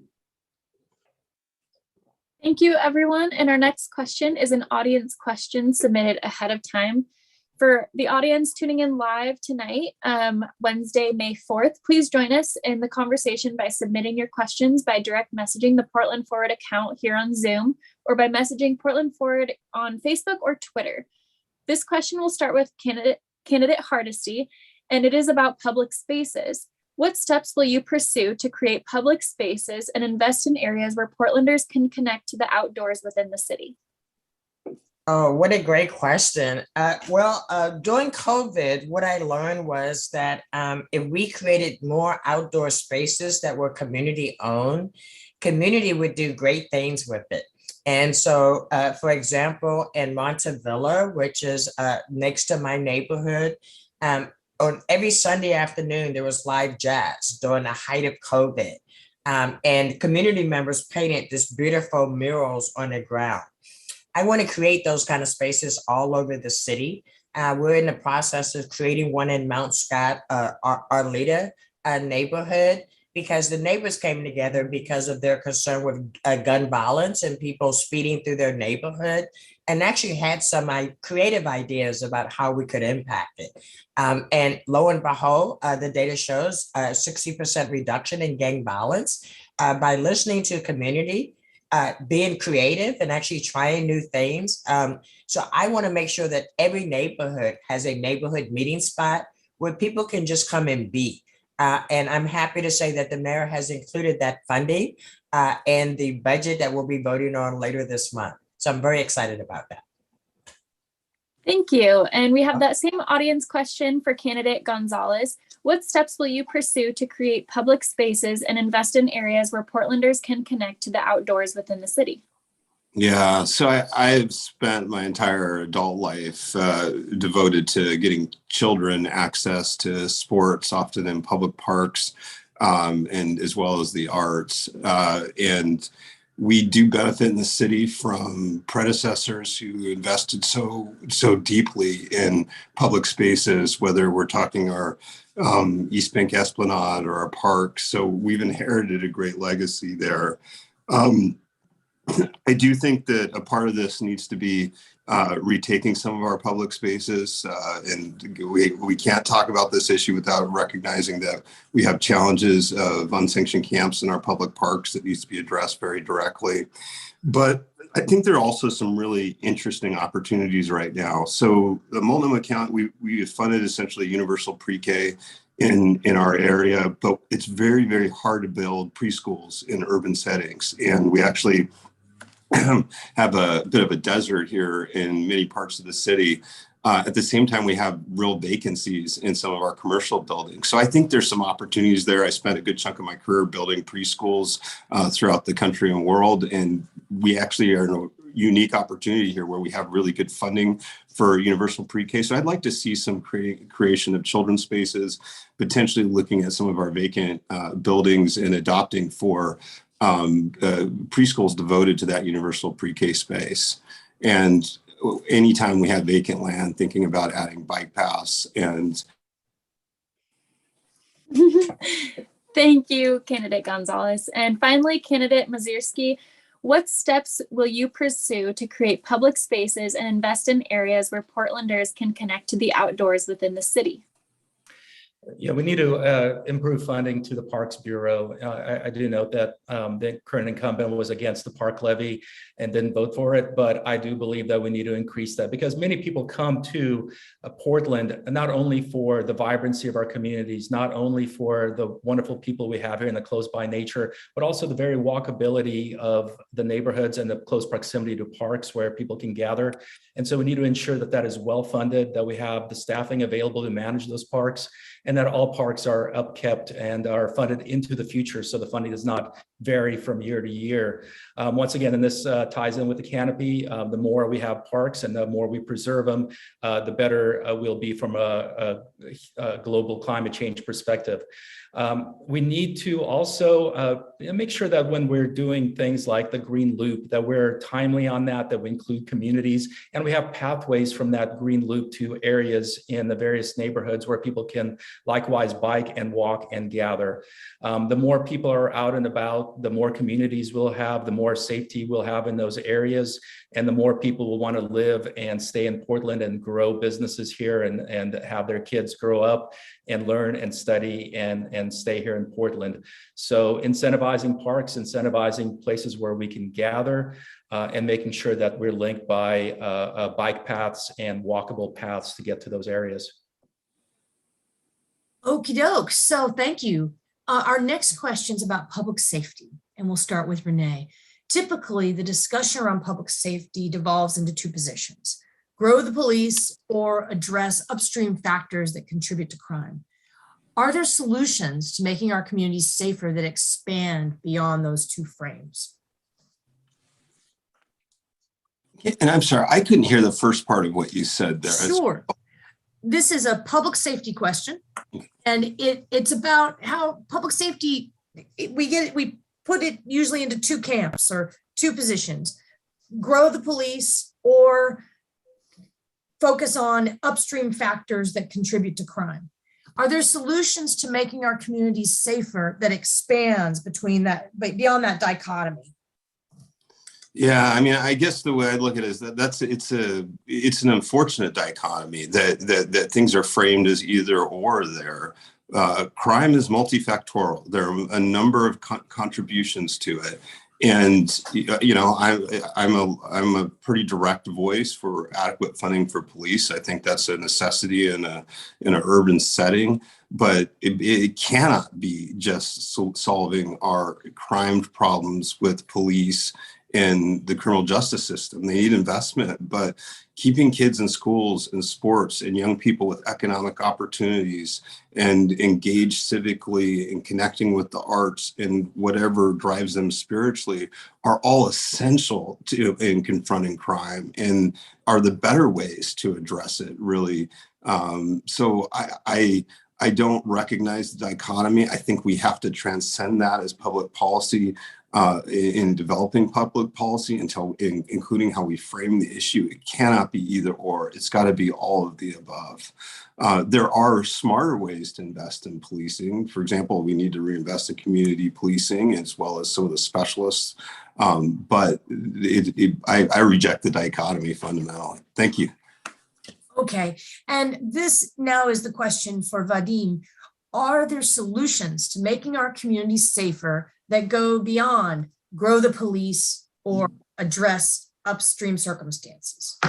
[SPEAKER 2] Thank you, everyone. And our next question is an audience question submitted ahead of time. For the audience tuning in live tonight, Wednesday, May 4th, please join us in the conversation by submitting your questions by direct messaging the Portland Forward account here on Zoom, or by messaging Portland Forward on Facebook or Twitter. This question will start with candidate Hardesty, and it is about public spaces. What steps will you pursue to create public spaces and invest in areas where Portlanders can connect to the outdoors within the city?
[SPEAKER 10] Oh, what a great question. During COVID, what I learned was that if we created more outdoor spaces that were community owned, community would do great things with it. And so, for example, in Montevilla, which is next to my neighborhood, on every Sunday afternoon, there was live jazz during the height of COVID. And community members painted these beautiful murals on the ground. I want to create those kind of spaces all over the city. We're in the process of creating one in Mount Scott, Arleta neighborhood, because the neighbors came together because of their concern with gun violence and people speeding through their neighborhood, and actually had some creative ideas about how we could impact it. And lo and behold, the data shows a 60% reduction in gang violence by listening to community, being creative and actually trying new things. So I want to make sure that every neighborhood has a neighborhood meeting spot where people can just come and be. And I'm happy to say that the mayor has included that funding in the budget that we'll be voting on later this month. So I'm very excited about that.
[SPEAKER 2] Thank you. And we have that same audience question for candidate Gonzalez. What steps will you pursue to create public spaces and invest in areas where Portlanders can connect to the outdoors within the city?
[SPEAKER 9] Yeah, so I've spent my entire adult life devoted to getting children access to sports, often in public parks, and as well as the arts. And we do benefit in the city from predecessors who invested so deeply in public spaces, whether we're talking our East Bank Esplanade or our parks. So we've inherited a great legacy there. I do think that a part of this needs to be retaking some of our public spaces. And we can't talk about this issue without recognizing that we have challenges of unsanctioned camps in our public parks that needs to be addressed very directly. But I think there are also some really interesting opportunities right now. So the Multnomah County, we have funded essentially universal pre-K in our area, but it's very, very hard to build preschools in urban settings. And we actually have a bit of a desert here in many parts of the city. At the same time, we have real vacancies in some of our commercial buildings. So I think there's some opportunities there. I spent a good chunk of my career building preschools throughout the country and world. And we actually are unique opportunity here where we have really good funding for universal pre-K. So I'd like to see some creation of children's spaces, potentially looking at some of our vacant buildings and adopting for preschools devoted to that universal pre-K space. And anytime we have vacant land, thinking about adding bike paths and
[SPEAKER 2] Thank you, candidate Gonzalez. And finally, candidate Mazurski, what steps will you pursue to create public spaces and invest in areas where Portlanders can connect to the outdoors within the city?
[SPEAKER 8] Yeah, we need to improve funding to the Parks Bureau. I do note that the current incumbent was against the park levy and didn't vote for it, but I do believe that we need to increase that because many people come to Portland not only for the vibrancy of our communities, not only for the wonderful people we have here in the close by nature, but also the very walkability of the neighborhoods and the close proximity to parks where people can gather. And so we need to ensure that that is well funded, that we have the staffing available to manage those parks, and that all parks are upkept and are funded into the future so the funding does not vary from year to year. Once again, and this ties in with the canopy, the more we have parks and the more we preserve them, the better we'll be from a global climate change perspective. We need to also make sure that when we're doing things like the Green Loop, that we're timely on that we include communities, and we have pathways from that Green Loop to areas in the various neighborhoods where people can likewise bike and walk and gather. The more people are out and about, the more communities we'll have, the more safety we'll have in those areas, and the more people will want to live and stay in Portland and grow businesses here and have their kids grow up and learn and study and stay here in Portland. So incentivizing parks, incentivizing places where we can gather, and making sure that we're linked by bike paths and walkable paths to get to those areas.
[SPEAKER 3] Okie doke. So thank you. Our next question is about public safety, and we'll start with Renee. Typically, the discussion around public safety devolves into two positions: grow the police or address upstream factors that contribute to crime. Are there solutions to making our communities safer that expand beyond those two frames?
[SPEAKER 9] And I'm sorry, I couldn't hear the first part of what you said there.
[SPEAKER 3] Sure. This is a public safety question, and it's about how public safety, we put it usually into two camps or two positions: grow the police or focus on upstream factors that contribute to crime. Are there solutions to making our communities safer that expands between that, but beyond that dichotomy?
[SPEAKER 9] Yeah, I mean, I guess the way I look at it is that it's an unfortunate dichotomy that things are framed as either or there. Crime is multifactorial. There are a number of contributions to it. And, you know, I'm a pretty direct voice for adequate funding for police. I think that's a necessity in an urban setting, but it cannot be just solving our crime problems with police and the criminal justice system. They need investment, but keeping kids in schools and sports and young people with economic opportunities and engaged civically and connecting with the arts and whatever drives them spiritually are all essential in confronting crime and are the better ways to address it, really. So I don't recognize the dichotomy. I think we have to transcend that as public policy in developing public policy including how we frame the issue. It cannot be either or. It's got to be all of the above. There are smarter ways to invest in policing. For example, we need to reinvest in community policing as well as some of the specialists. But I reject the dichotomy fundamentally. Thank you.
[SPEAKER 3] Okay, and this now is the question for Vadim. Are there solutions to making our communities safer that go beyond grow the police or address upstream circumstances?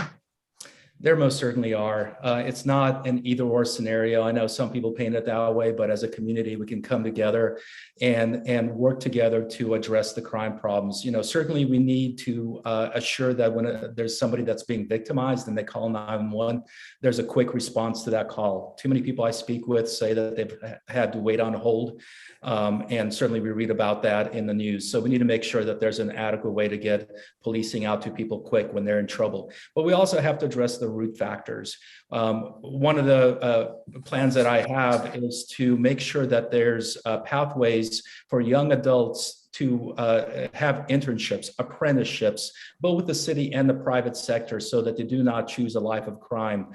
[SPEAKER 8] There most certainly are. It's not an either or scenario. I know some people paint it that way, but as a community, we can come together and work together to address the crime problems. Certainly we need to assure that when there's somebody that's being victimized and they call 911, there's a quick response to that call. Too many people I speak with say that they've had to wait on hold. And certainly we read about that in the news. So we need to make sure that there's an adequate way to get policing out to people quick when they're in trouble. But we also have to address the root factors. One of the plans that I have is to make sure that there's pathways for young adults to have internships, apprenticeships, both with the city and the private sector, so that they do not choose a life of crime.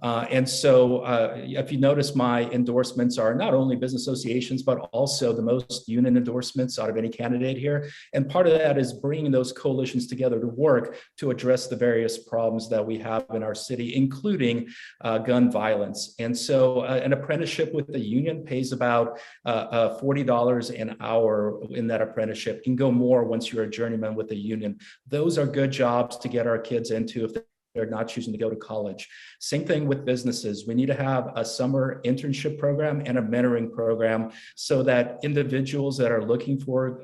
[SPEAKER 8] And so if you notice, my endorsements are not only business associations, but also the most union endorsements out of any candidate here. And part of that is bringing those coalitions together to work to address the various problems that we have in our city, including gun violence. And so an apprenticeship with the union pays about $40 an hour in that apprenticeship. You can go more once you're a journeyman with the union. Those are good jobs to get our kids into if they're not choosing to go to college. Same thing with businesses. We need to have a summer internship program and a mentoring program so that individuals that are looking for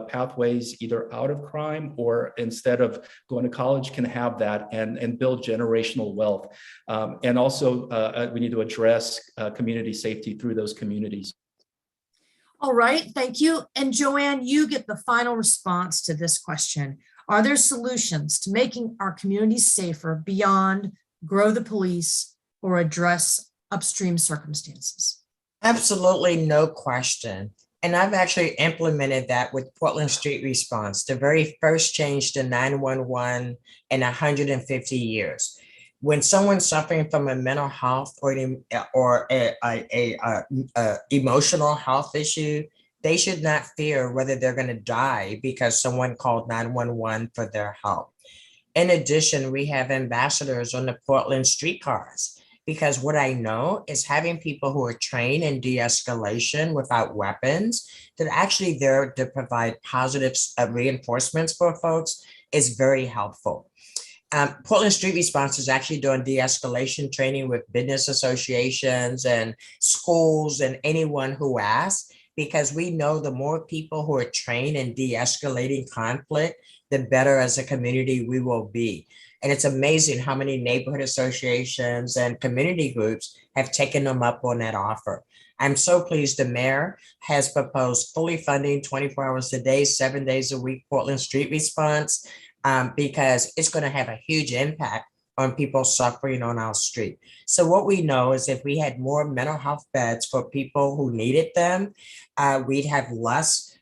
[SPEAKER 8] pathways either out of crime or instead of going to college can have that and build generational wealth. And also we need to address community safety through those communities.
[SPEAKER 3] All right, thank you. And Joanne, you get the final response to this question. Are there solutions to making our communities safer beyond grow the police or address upstream circumstances?
[SPEAKER 10] Absolutely, no question. And I've actually implemented that with Portland Street Response, the very first change to 911 in 150 years. When someone's suffering from a mental health or a emotional health issue, they should not fear whether they're going to die because someone called 911 for their help. In addition, we have ambassadors on the Portland streetcars, because what I know is having people who are trained in de-escalation without weapons, that actually there to provide positive reinforcements for folks is very helpful. Portland Street Response is actually doing de-escalation training with business associations and schools and anyone who asks, because we know the more people who are trained in de-escalating conflict, the better as a community we will be. And it's amazing how many neighborhood associations and community groups have taken them up on that offer. I'm so pleased the mayor has proposed fully funding 24 hours a day, 7 days a week, Portland Street Response, because it's going to have a huge impact on people suffering on our street. So what we know is if we had more mental health beds for people who needed them, we'd have less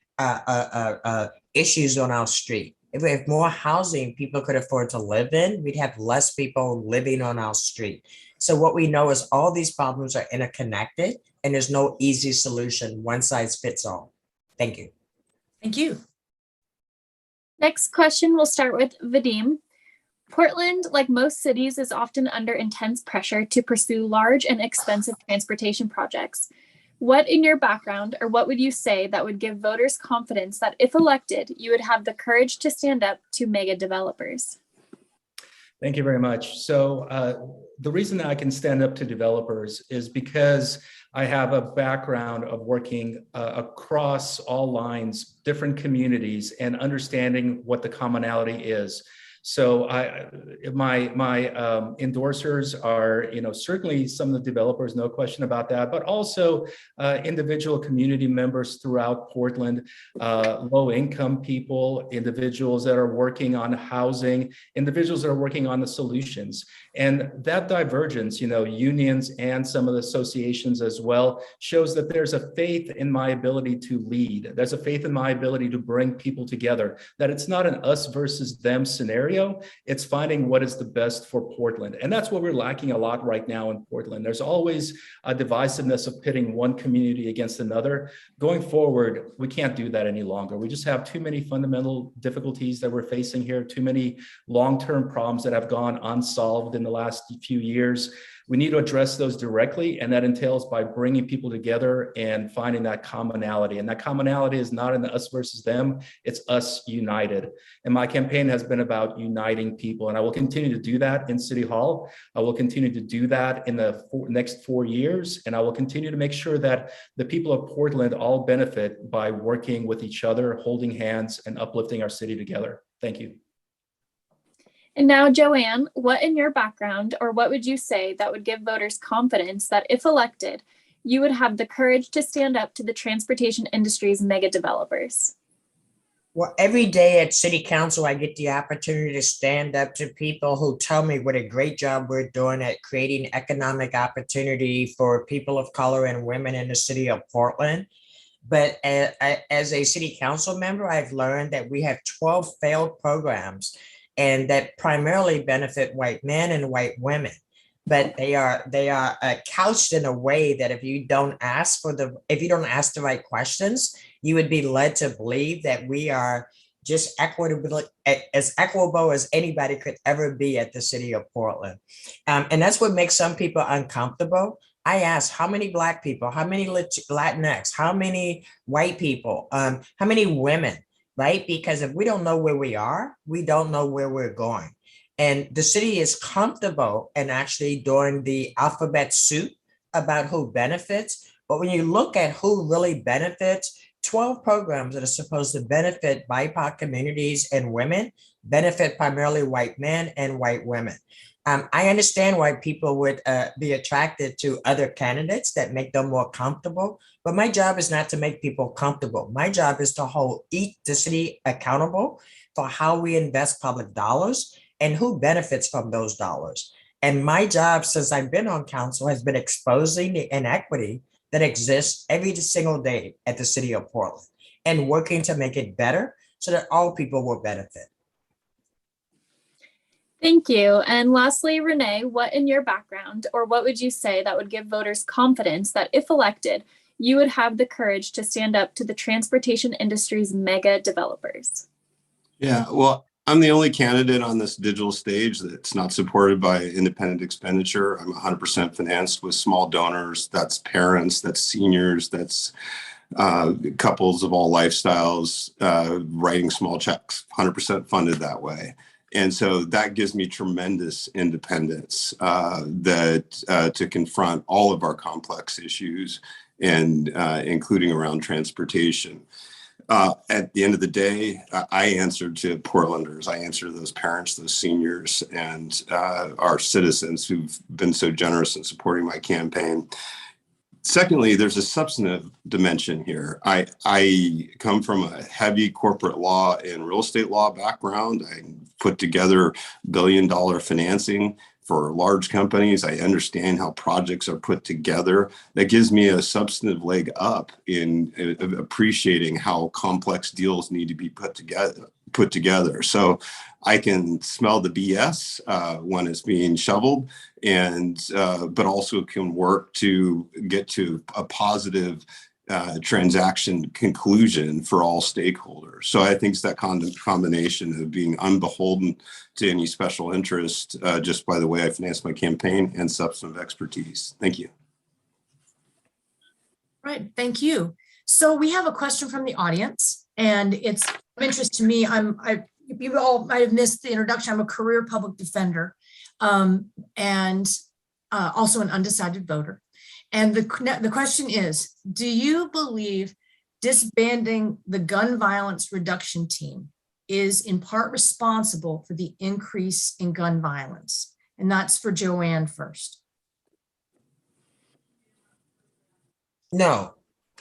[SPEAKER 10] issues on our street. If we have more housing people could afford to live in, we'd have less people living on our street. So what we know is all these problems are interconnected and there's no easy solution, one size fits all. Thank you.
[SPEAKER 3] Thank you.
[SPEAKER 2] Next question, we'll start with Vadim. Portland, like most cities, is often under intense pressure to pursue large and expensive transportation projects. What in your background, or what would you say that would give voters confidence that if elected, you would have the courage to stand up to mega developers?
[SPEAKER 8] Thank you very much. So the reason that I can stand up to developers is because I have a background of working across all lines, different communities, and understanding what the commonality is. So my endorsers are, certainly some of the developers, no question about that, but also individual community members throughout Portland, low income people, individuals that are working on housing, individuals that are working on the solutions. And that divergence, unions and some of the associations as well, shows that there's a faith in my ability to lead. There's a faith in my ability to bring people together, that it's not an us versus them scenario. It's finding what is the best for Portland. And that's what we're lacking a lot right now in Portland. There's always a divisiveness of pitting one community against another. Going forward, we can't do that any longer. We just have too many fundamental difficulties that we're facing here, too many long-term problems that have gone unsolved in the last few years. We need to address those directly, and that entails by bringing people together and finding that commonality. And that commonality is not in the us versus them, it's us united. And my campaign has been about uniting people. And I will continue to do that in City Hall. I will continue to do that in the next 4 years. And I will continue to make sure that the people of Portland all benefit by working with each other, holding hands, and uplifting our city together. Thank you.
[SPEAKER 2] And now, Joanne, what in your background, or what would you say that would give voters confidence that if elected, you would have the courage to stand up to the transportation industry's mega developers?
[SPEAKER 10] Well, every day at City Council, I get the opportunity to stand up to people who tell me what a great job we're doing at creating economic opportunity for people of color and women in the city of Portland. But as a City Council member, I've learned that we have 12 failed programs and that primarily benefit white men and white women. But they are couched in a way that if you don't ask the right questions, you would be led to believe that we are just as equitable as anybody could ever be at the city of Portland. And that's what makes some people uncomfortable. I ask how many Black people, how many Latinx, how many white people, how many women, right? Because if we don't know where we are, we don't know where we're going. And the city is comfortable in actually doing the alphabet soup about who benefits. But when you look at who really benefits, 12 programs that are supposed to benefit BIPOC communities and women benefit primarily white men and white women. I understand why people would be attracted to other candidates that make them more comfortable, but my job is not to make people comfortable. My job is to hold the city accountable for how we invest public dollars and who benefits from those dollars. And my job since I've been on council has been exposing the inequity that exists every single day at the city of Portland and working to make it better so that all people will benefit.
[SPEAKER 2] Thank you. And lastly, Renee, what in your background, or what would you say that would give voters confidence that if elected, you would have the courage to stand up to the transportation industry's mega developers?
[SPEAKER 9] Yeah, well, I'm the only candidate on this digital stage that's not supported by independent expenditure. I'm 100% financed with small donors. That's parents, that's seniors, that's couples of all lifestyles writing small checks, 100% funded that way. And so that gives me tremendous independence to confront all of our complex issues, and including around transportation. At the end of the day, I answer to Portlanders. I answer to those parents, those seniors, and our citizens who've been so generous in supporting my campaign. Secondly, there's a substantive dimension here. I come from a heavy corporate law and real estate law background. I put together billion-dollar financing for large companies. I understand how projects are put together. That gives me a substantive leg up in appreciating how complex deals need to be put together. So I can smell the BS when it's being shoveled, and but also can work to get to a positive transaction conclusion for all stakeholders. So I think it's that combination of being unbeholden to any special interest just by the way I finance my campaign and substantive expertise. Thank you.
[SPEAKER 3] Right, thank you. So we have a question from the audience, and it's of interest to me. You all might have missed the introduction. I'm a career public defender and also an undecided voter. And the question is, do you believe disbanding the gun violence reduction team is in part responsible for the increase in gun violence? And that's for Joanne first.
[SPEAKER 10] No.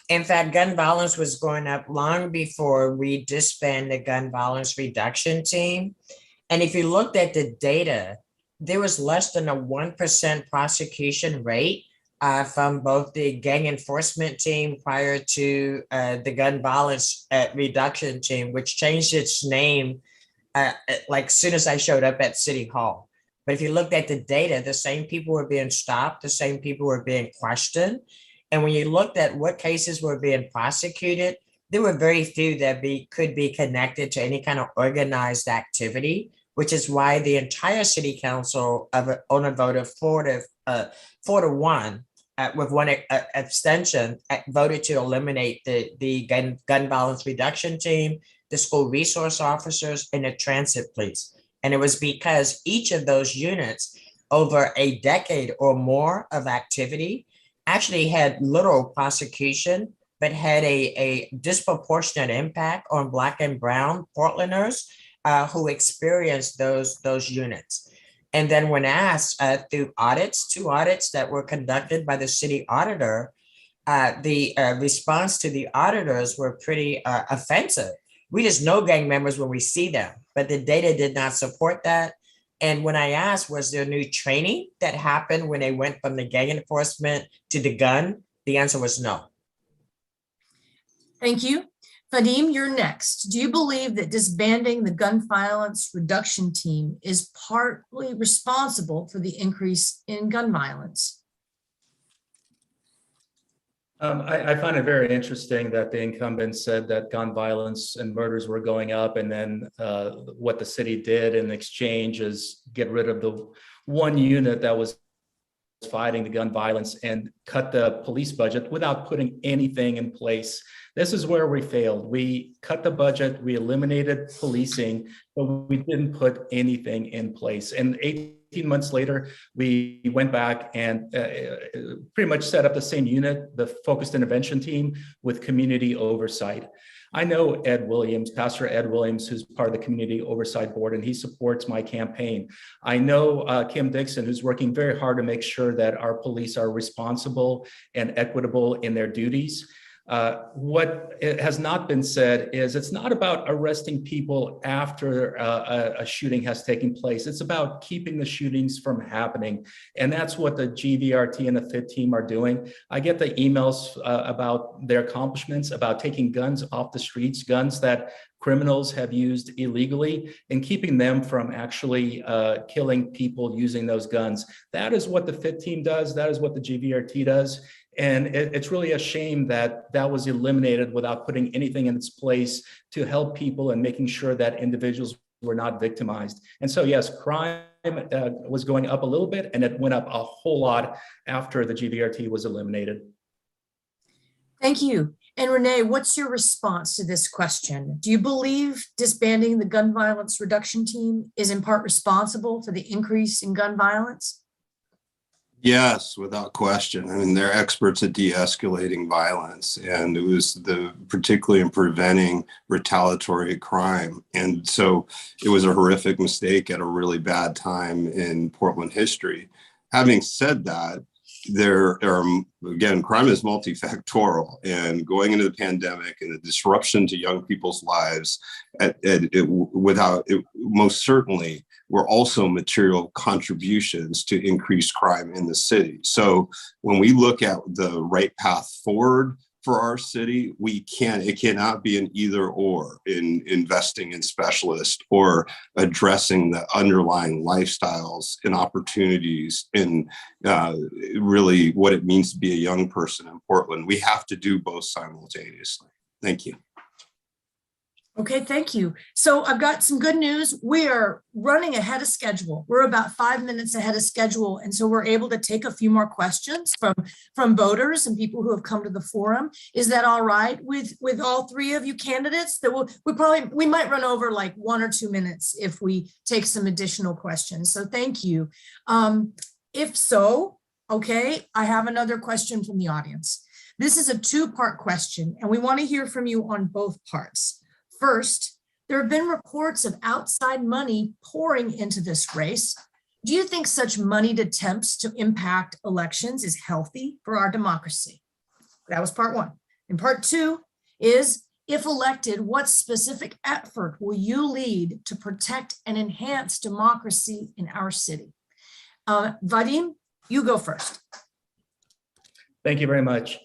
[SPEAKER 10] In fact, gun violence was going up long before we disbanded the gun violence reduction team. And if you looked at the data, there was less than a 1% prosecution rate from both the gang enforcement team prior to the gun violence reduction team, which changed its name like soon as I showed up at City Hall. But if you looked at the data, the same people were being stopped, the same people were being questioned. And when you looked at what cases were being prosecuted, there were very few that could be connected to any kind of organized activity, which is why the entire City Council on a vote of 4-1 with one abstention voted to eliminate the gun violence reduction team, the school resource officers, and the transit police. And it was because each of those units over a decade or more of activity actually had little prosecution, but had a disproportionate impact on Black and Brown Portlanders who experienced those units. And then when asked through audits, 2 audits that were conducted by the city auditor, the response to the auditors were pretty offensive. We just know gang members when we see them, but the data did not support that. And when I asked, was there new training that happened when they went from the gang enforcement to the gun? The answer was no.
[SPEAKER 3] Thank you. Vadim, you're next. Do you believe that disbanding the gun violence reduction team is partly responsible for the increase in gun violence?
[SPEAKER 8] I find it very interesting that the incumbent said that gun violence and murders were going up, and then what the city did in exchange is get rid of the one unit that was fighting the gun violence and cut the police budget without putting anything in place. This is where we failed. We cut the budget, we eliminated policing, but we didn't put anything in place. And 18 months later, we went back and pretty much set up the same unit, the focused intervention team, with community oversight. I know Ed Williams, Pastor Ed Williams, who's part of the community oversight board, and he supports my campaign. I know Kim Dixon, who's working very hard to make sure that our police are responsible and equitable in their duties. What has not been said is it's not about arresting people after a shooting has taken place. It's about keeping the shootings from happening. And that's what the GVRT and the FIT team are doing. I get the emails about their accomplishments, about taking guns off the streets, guns that criminals have used illegally, and keeping them from actually killing people using those guns. That is what the FIT team does. That is what the GVRT does. And it's really a shame that that was eliminated without putting anything in its place to help people and making sure that individuals were not victimized. And so, yes, crime was going up a little bit, and it went up a whole lot after the GVRT was eliminated.
[SPEAKER 3] Thank you. And Renee, what's your response to this question? Do you believe disbanding the gun violence reduction team is in part responsible for the increase in gun violence?
[SPEAKER 9] Yes, without question. I mean, they're experts at de-escalating violence, and it was particularly in preventing retaliatory crime. And so it was a horrific mistake at a really bad time in Portland history. Having said that, there are, again, crime is multifactorial, and going into the pandemic and the disruption to young people's lives, most certainly were also material contributions to increased crime in the city. So when we look at the right path forward for our city, it cannot be an either or in investing in specialists or addressing the underlying lifestyles and opportunities in really what it means to be a young person in Portland. We have to do both simultaneously. Thank you.
[SPEAKER 3] Okay, thank you. So I've got some good news. We are running ahead of schedule. We're about 5 minutes ahead of schedule. And so we're able to take a few more questions from voters and people who have come to the forum. Is that all right with all 3 of you candidates? That we might run over like 1 or 2 minutes if we take some additional questions. So thank you. If so, okay, I have another question from the audience. This is a 2-part question, and we want to hear from you on both parts. First, there have been reports of outside money pouring into this race. Do you think such moneyed attempts to impact elections is healthy for our democracy? That was part 1. And part 2 is, if elected, what specific effort will you lead to protect and enhance democracy in our city? Vadim, you go first.
[SPEAKER 8] Thank you very much.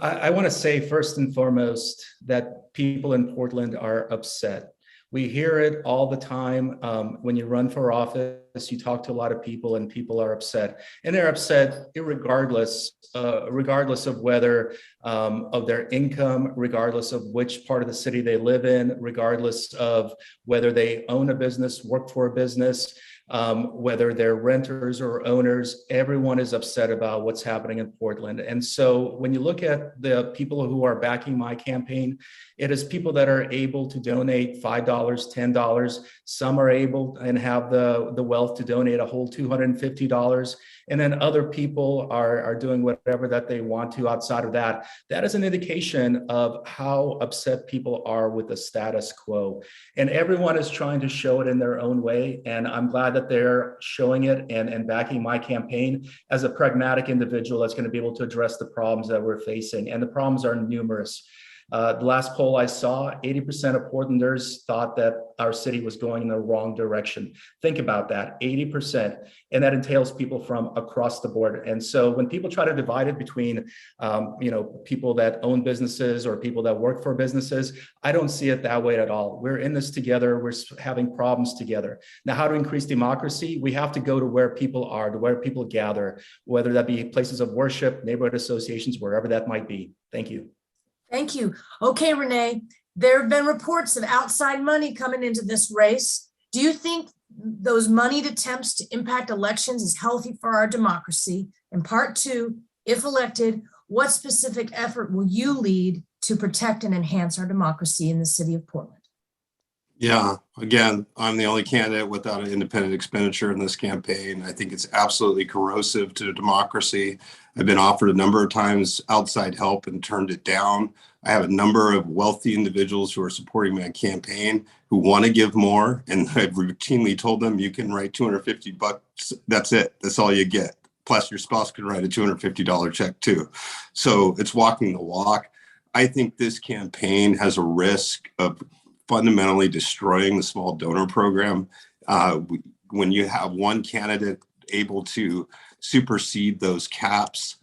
[SPEAKER 8] I want to say first and foremost that people in Portland are upset. We hear it all the time. When you run for office, you talk to a lot of people and people are upset. And they're upset regardless of whether of their income, regardless of which part of the city they live in, regardless of whether they own a business, work for a business. whether they're renters or owners, everyone is upset about what's happening in Portland. And so when you look at the people who are backing my campaign, it is people that are able to donate $5, $10. Some are able and have the wealth to donate a whole $250. And then other people are doing whatever that they want to outside of that. That is an indication of how upset people are with the status quo. And everyone is trying to show it in their own way. And I'm glad that they're showing it and backing my campaign as a pragmatic individual that's going to be able to address the problems that we're facing. And the problems are numerous. The last poll I saw, 80% of Portlanders thought that our city was going in the wrong direction. Think about that, 80%. And that entails people from across the board. And so when people try to divide it between, people that own businesses or people that work for businesses, I don't see it that way at all. We're in this together. We're having problems together. Now, how to increase democracy? We have to go to where people are, to where people gather, whether that be places of worship, neighborhood associations, wherever that might be. Thank you.
[SPEAKER 3] Thank you. Okay, Renee, there have been reports of outside money coming into this race. Do you think those moneyed attempts to impact elections is healthy for our democracy? And part two, if elected, what specific effort will you lead to protect and enhance our democracy in the city of Portland?
[SPEAKER 9] Yeah, again, I'm the only candidate without an independent expenditure in this campaign. I think it's absolutely corrosive to democracy. I've been offered a number of times outside help and turned it down. I have a number of wealthy individuals who are supporting my campaign who want to give more. And I've routinely told them, you can write $250. That's it. That's all you get. Plus your spouse can write a $250 check too. So it's walking the walk. I think this campaign has a risk of fundamentally destroying the small donor program. When you have one candidate able to supersede those caps,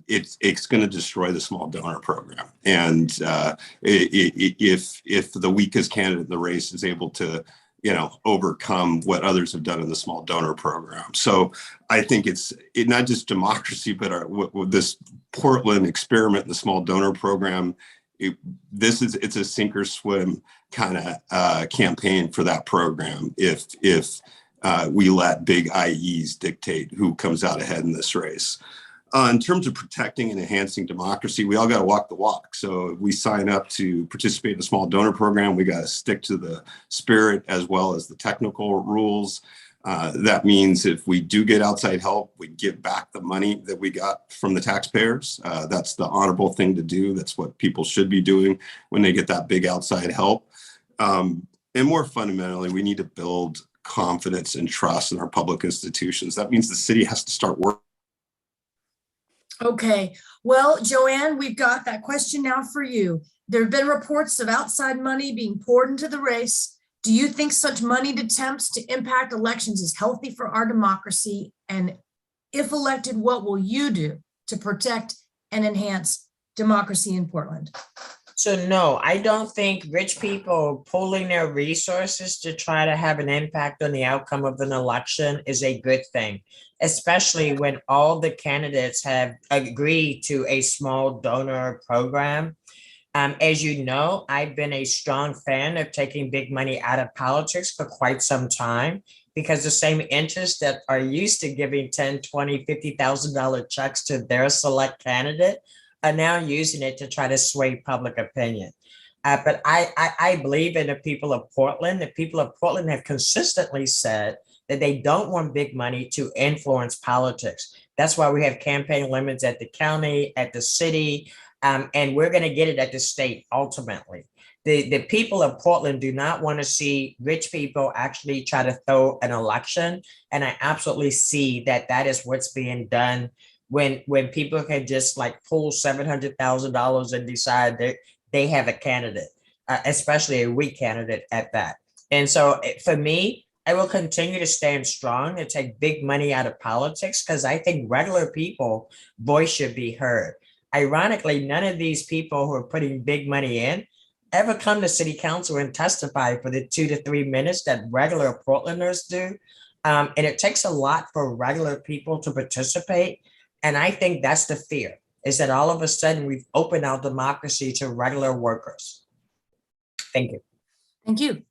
[SPEAKER 9] it's going to destroy the small donor program. And if the weakest candidate in the race is able to, overcome what others have done in the small donor program. So I think it's not just democracy, but this Portland experiment in the small donor program. It's a sink or swim kind of campaign for that program if we let big IEs dictate who comes out ahead in this race. In terms of protecting and enhancing democracy, we all got to walk the walk. So if we sign up to participate in a small donor program, we got to stick to the spirit as well as the technical rules. That means if we do get outside help, we give back the money that we got from the taxpayers. That's the honorable thing to do. That's what people should be doing when they get that big outside help. And more fundamentally, we need to build confidence and trust in our public institutions. That means the city has to start working.
[SPEAKER 3] Okay, well, Joanne, we've got that question now for you. There have been reports of outside money being poured into the race. Do you think such moneyed attempts to impact elections is healthy for our democracy? And if elected, what will you do to protect and enhance democracy in Portland?
[SPEAKER 10] So no, I don't think rich people pooling their resources to try to have an impact on the outcome of an election is a good thing, especially when all the candidates have agreed to a small donor program. As you know, I've been a strong fan of taking big money out of politics for quite some time, because the same interests that are used to giving $10,000, $20,000, $50,000 checks to their select candidate are now using it to try to sway public opinion. But I believe in the people of Portland. The people of Portland have consistently said that they don't want big money to influence politics. That's why we have campaign limits at the county, at the city, and we're going to get it at the state ultimately. The people of Portland do not want to see rich people actually try to throw an election. And I absolutely see that that is what's being done when people can just like pull $700,000 and decide that they have a candidate, especially a weak candidate at that. And so for me, I will continue to stand strong and take big money out of politics, because I think regular people voice should be heard. Ironically, none of these people who are putting big money in ever come to city council and testify for the 2 to 3 minutes that regular Portlanders do. And it takes a lot for regular people to participate. And I think that's the fear, is that all of a sudden we've opened our democracy to regular workers. Thank you.
[SPEAKER 3] Thank you.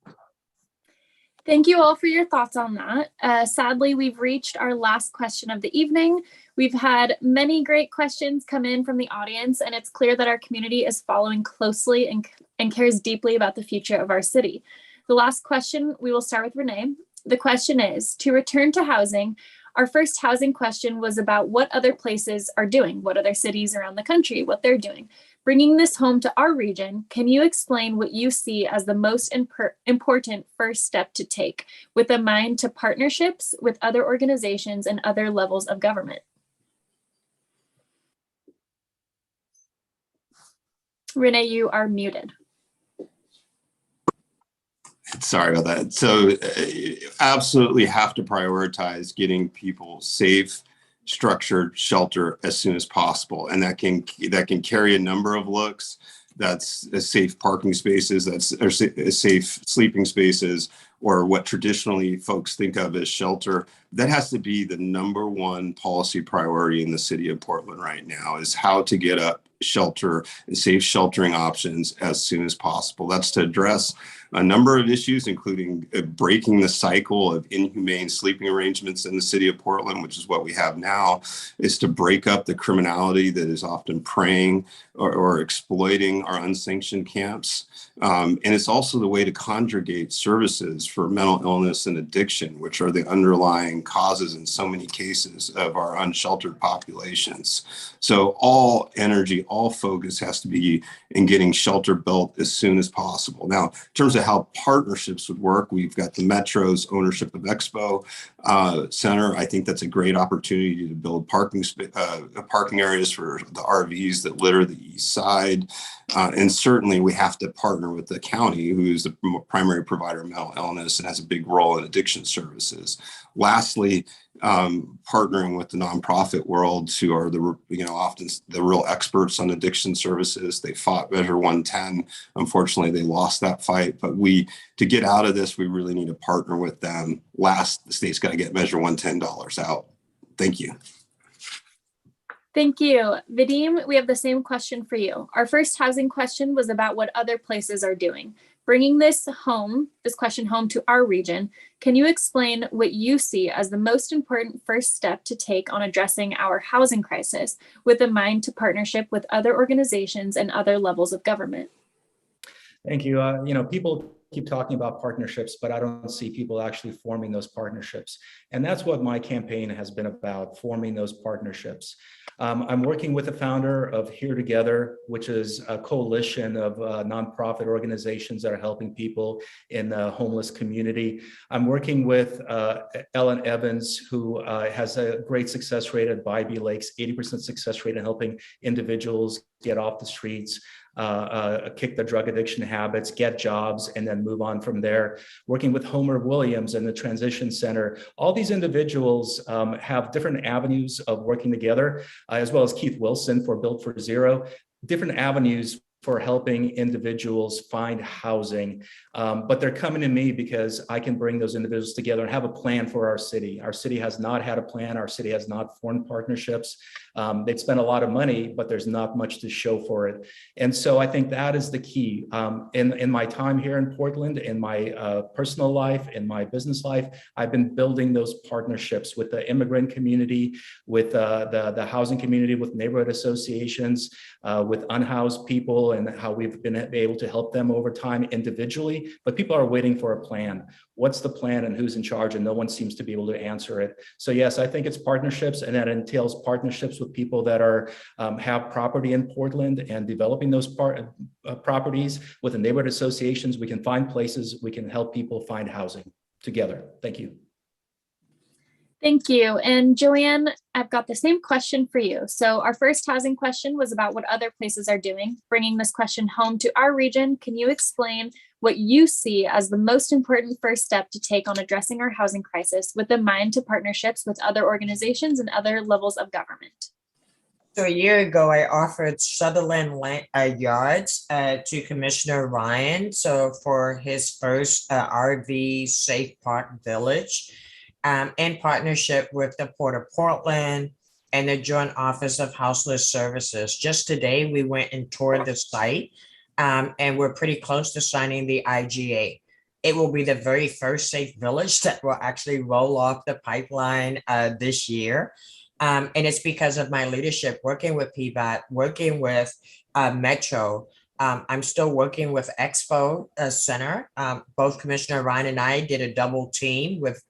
[SPEAKER 2] Thank you all for your thoughts on that. Sadly, we've reached our last question of the evening. We've had many great questions come in from the audience, and it's clear that our community is following closely and cares deeply about the future of our city. The last question, we will start with Renee. The question is, to return to housing, our first housing question was about what other places are doing, what other cities around the country, what they're doing. Bringing this home to our region, can you explain what you see as the most important first step to take with a mind to partnerships with other organizations and other levels of government? Renee, you are muted.
[SPEAKER 9] Sorry about that. So absolutely have to prioritize getting people safe, structured shelter as soon as possible. And that can carry a number of looks. That's safe parking spaces, safe sleeping spaces, or what traditionally folks think of as shelter. That has to be the number one policy priority in the city of Portland right now, is how to get up shelter and safe sheltering options as soon as possible. That's to address a number of issues, including breaking the cycle of inhumane sleeping arrangements in the city of Portland, which is what we have now, is to break up the criminality that is often preying or exploiting our unsanctioned camps. And it's also the way to conjugate services for mental illness and addiction, which are the underlying causes in so many cases of our unsheltered populations. So all energy, all focus has to be in getting shelter built as soon as possible. Now, in terms of how partnerships would work, we've got the Metro's ownership of Expo Center. I think that's a great opportunity to build parking areas for the RVs that litter the east side. And certainly we have to partner with the county, who's the primary provider of mental illness and has a big role in addiction services. Lastly, partnering with the nonprofit world, who are often the real experts on addiction services. They fought Measure 110. Unfortunately, they lost that fight. But to get out of this, we really need to partner with them. The state's got to get Measure 110 dollars out. Thank you.
[SPEAKER 2] Thank you. Vadim, we have the same question for you. Our first housing question was about what other places are doing. Bringing this question home to our region, can you explain what you see as the most important first step to take on addressing our housing crisis with a mind to partnership with other organizations and other levels of government?
[SPEAKER 8] Thank you. People keep talking about partnerships, but I don't see people actually forming those partnerships. And that's what my campaign has been about, forming those partnerships. I'm working with the founder of Here Together, which is a coalition of nonprofit organizations that are helping people in the homeless community. I'm working with Ellen Evans, who has a great success rate at Bybee Lakes, 80% success rate in helping individuals get off the streets, kick their drug addiction habits, get jobs, and then move on from there. Working with Homer Williams and the Transition Center. All these individuals have different avenues of working together, as well as Keith Wilson for Built for Zero, different avenues for helping individuals find housing. But they're coming to me because I can bring those individuals together and have a plan for our city. Our city has not had a plan. Our city has not formed partnerships. They've spent a lot of money, but there's not much to show for it. And so I think that is the key. In my time here in Portland, in my personal life, in my business life, I've been building those partnerships with the immigrant community, with the housing community, with neighborhood associations, with unhoused people, and how we've been able to help them over time individually. But people are waiting for a plan. What's the plan and who's in charge? And no one seems to be able to answer it. So yes, I think it's partnerships, and that entails partnerships with people that are have property in Portland and developing those properties with the neighborhood associations. We can find places, we can help people find housing together. Thank you.
[SPEAKER 2] Thank you. And Joanne, I've got the same question for you. So our first housing question was about what other places are doing. Bringing this question home to our region, can you explain what you see as the most important first step to take on addressing our housing crisis with a mind to partnerships with other organizations and other levels of government?
[SPEAKER 10] So a year ago, I offered Sutherland Yards to Commissioner Ryan. So for his first RV Safe Park Village, in partnership with the Port of Portland and the Joint Office of Houseless Services. Just today, we went and toured the site, and we're pretty close to signing the IGA. It will be the very first safe village that will actually roll off the pipeline this year. And it's because of my leadership, working with PBOT, working with Metro. I'm still working with Expo Center. Both Commissioner Ryan and I did a double team with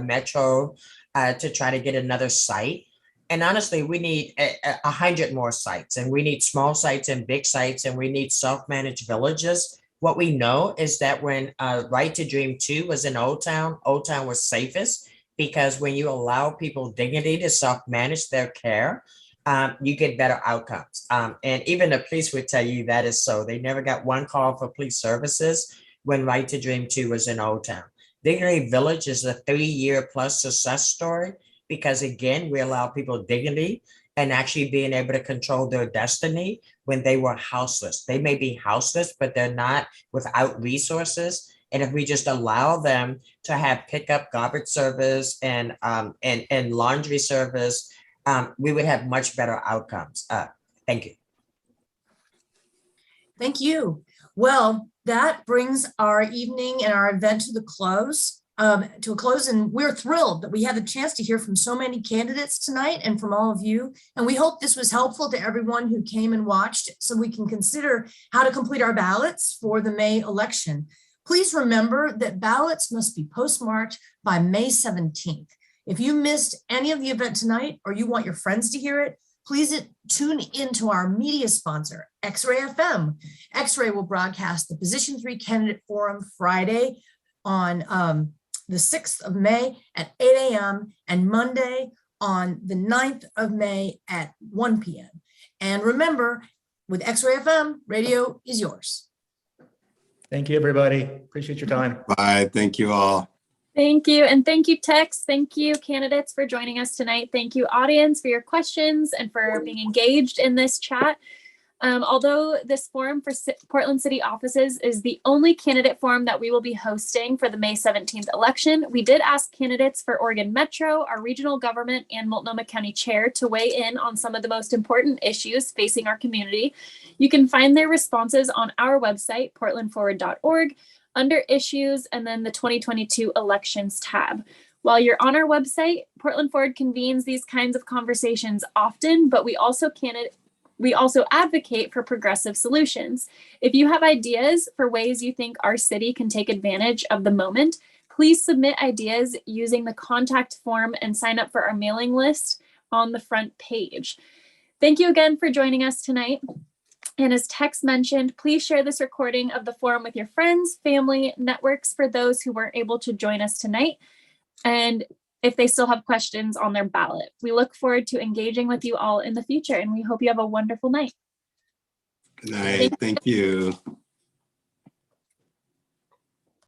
[SPEAKER 10] Metro to try to get another site. And honestly, we need 100 more sites, and we need small sites and big sites, and we need self-managed villages. What we know is that when Right to Dream 2 was in Old Town was safest, because when you allow people dignity to self-manage their care, you get better outcomes. And even the police would tell you that is so. They never got one call for police services when Right to Dream 2 was in Old Town. Dignity Village is a 3-year plus success story, because again, we allow people dignity and actually being able to control their destiny when they were houseless. They may be houseless, but they're not without resources. And if we just allow them to have pickup, garbage service, and laundry service, we would have much better outcomes. Thank you.
[SPEAKER 3] Thank you. Well, that brings our evening and our event to a close. And we're thrilled that we had the chance to hear from so many candidates tonight and from all of you. And we hope this was helpful to everyone who came and watched, so we can consider how to complete our ballots for the May election. Please remember that ballots must be postmarked by May 17th. If you missed any of the event tonight, or you want your friends to hear it, please tune into our media sponsor, X-Ray FM. X-Ray will broadcast the Position 3 Candidate Forum Friday on the 6th of May at 8 a.m. and Monday on the 9th of May at 1 p.m. And remember, with X-Ray FM, radio is yours.
[SPEAKER 8] Thank you, everybody. Appreciate your time.
[SPEAKER 9] Bye. Thank you all.
[SPEAKER 2] Thank you. And thank you, Tex. Thank you, candidates, for joining us tonight. Thank you, audience, for your questions and for being engaged in this chat. Although this forum for Portland City offices is the only candidate forum that we will be hosting for the May 17th election, we did ask candidates for Oregon Metro, our regional government, and Multnomah County Chair to weigh in on some of the most important issues facing our community. You can find their responses on our website, portlandforward.org, under Issues, and then the 2022 Elections tab. While you're on our website, Portland Forward convenes these kinds of conversations often, but we also advocate for progressive solutions. If you have ideas for ways you think our city can take advantage of the moment, please submit ideas using the contact form and sign up for our mailing list on the front page. Thank you again for joining us tonight. And as Tex mentioned, please share this recording of the forum with your friends, family, networks for those who weren't able to join us tonight, and if they still have questions on their ballot. We look forward to engaging with you all in the future, and we hope you have a wonderful night.
[SPEAKER 9] Good night. Thank you.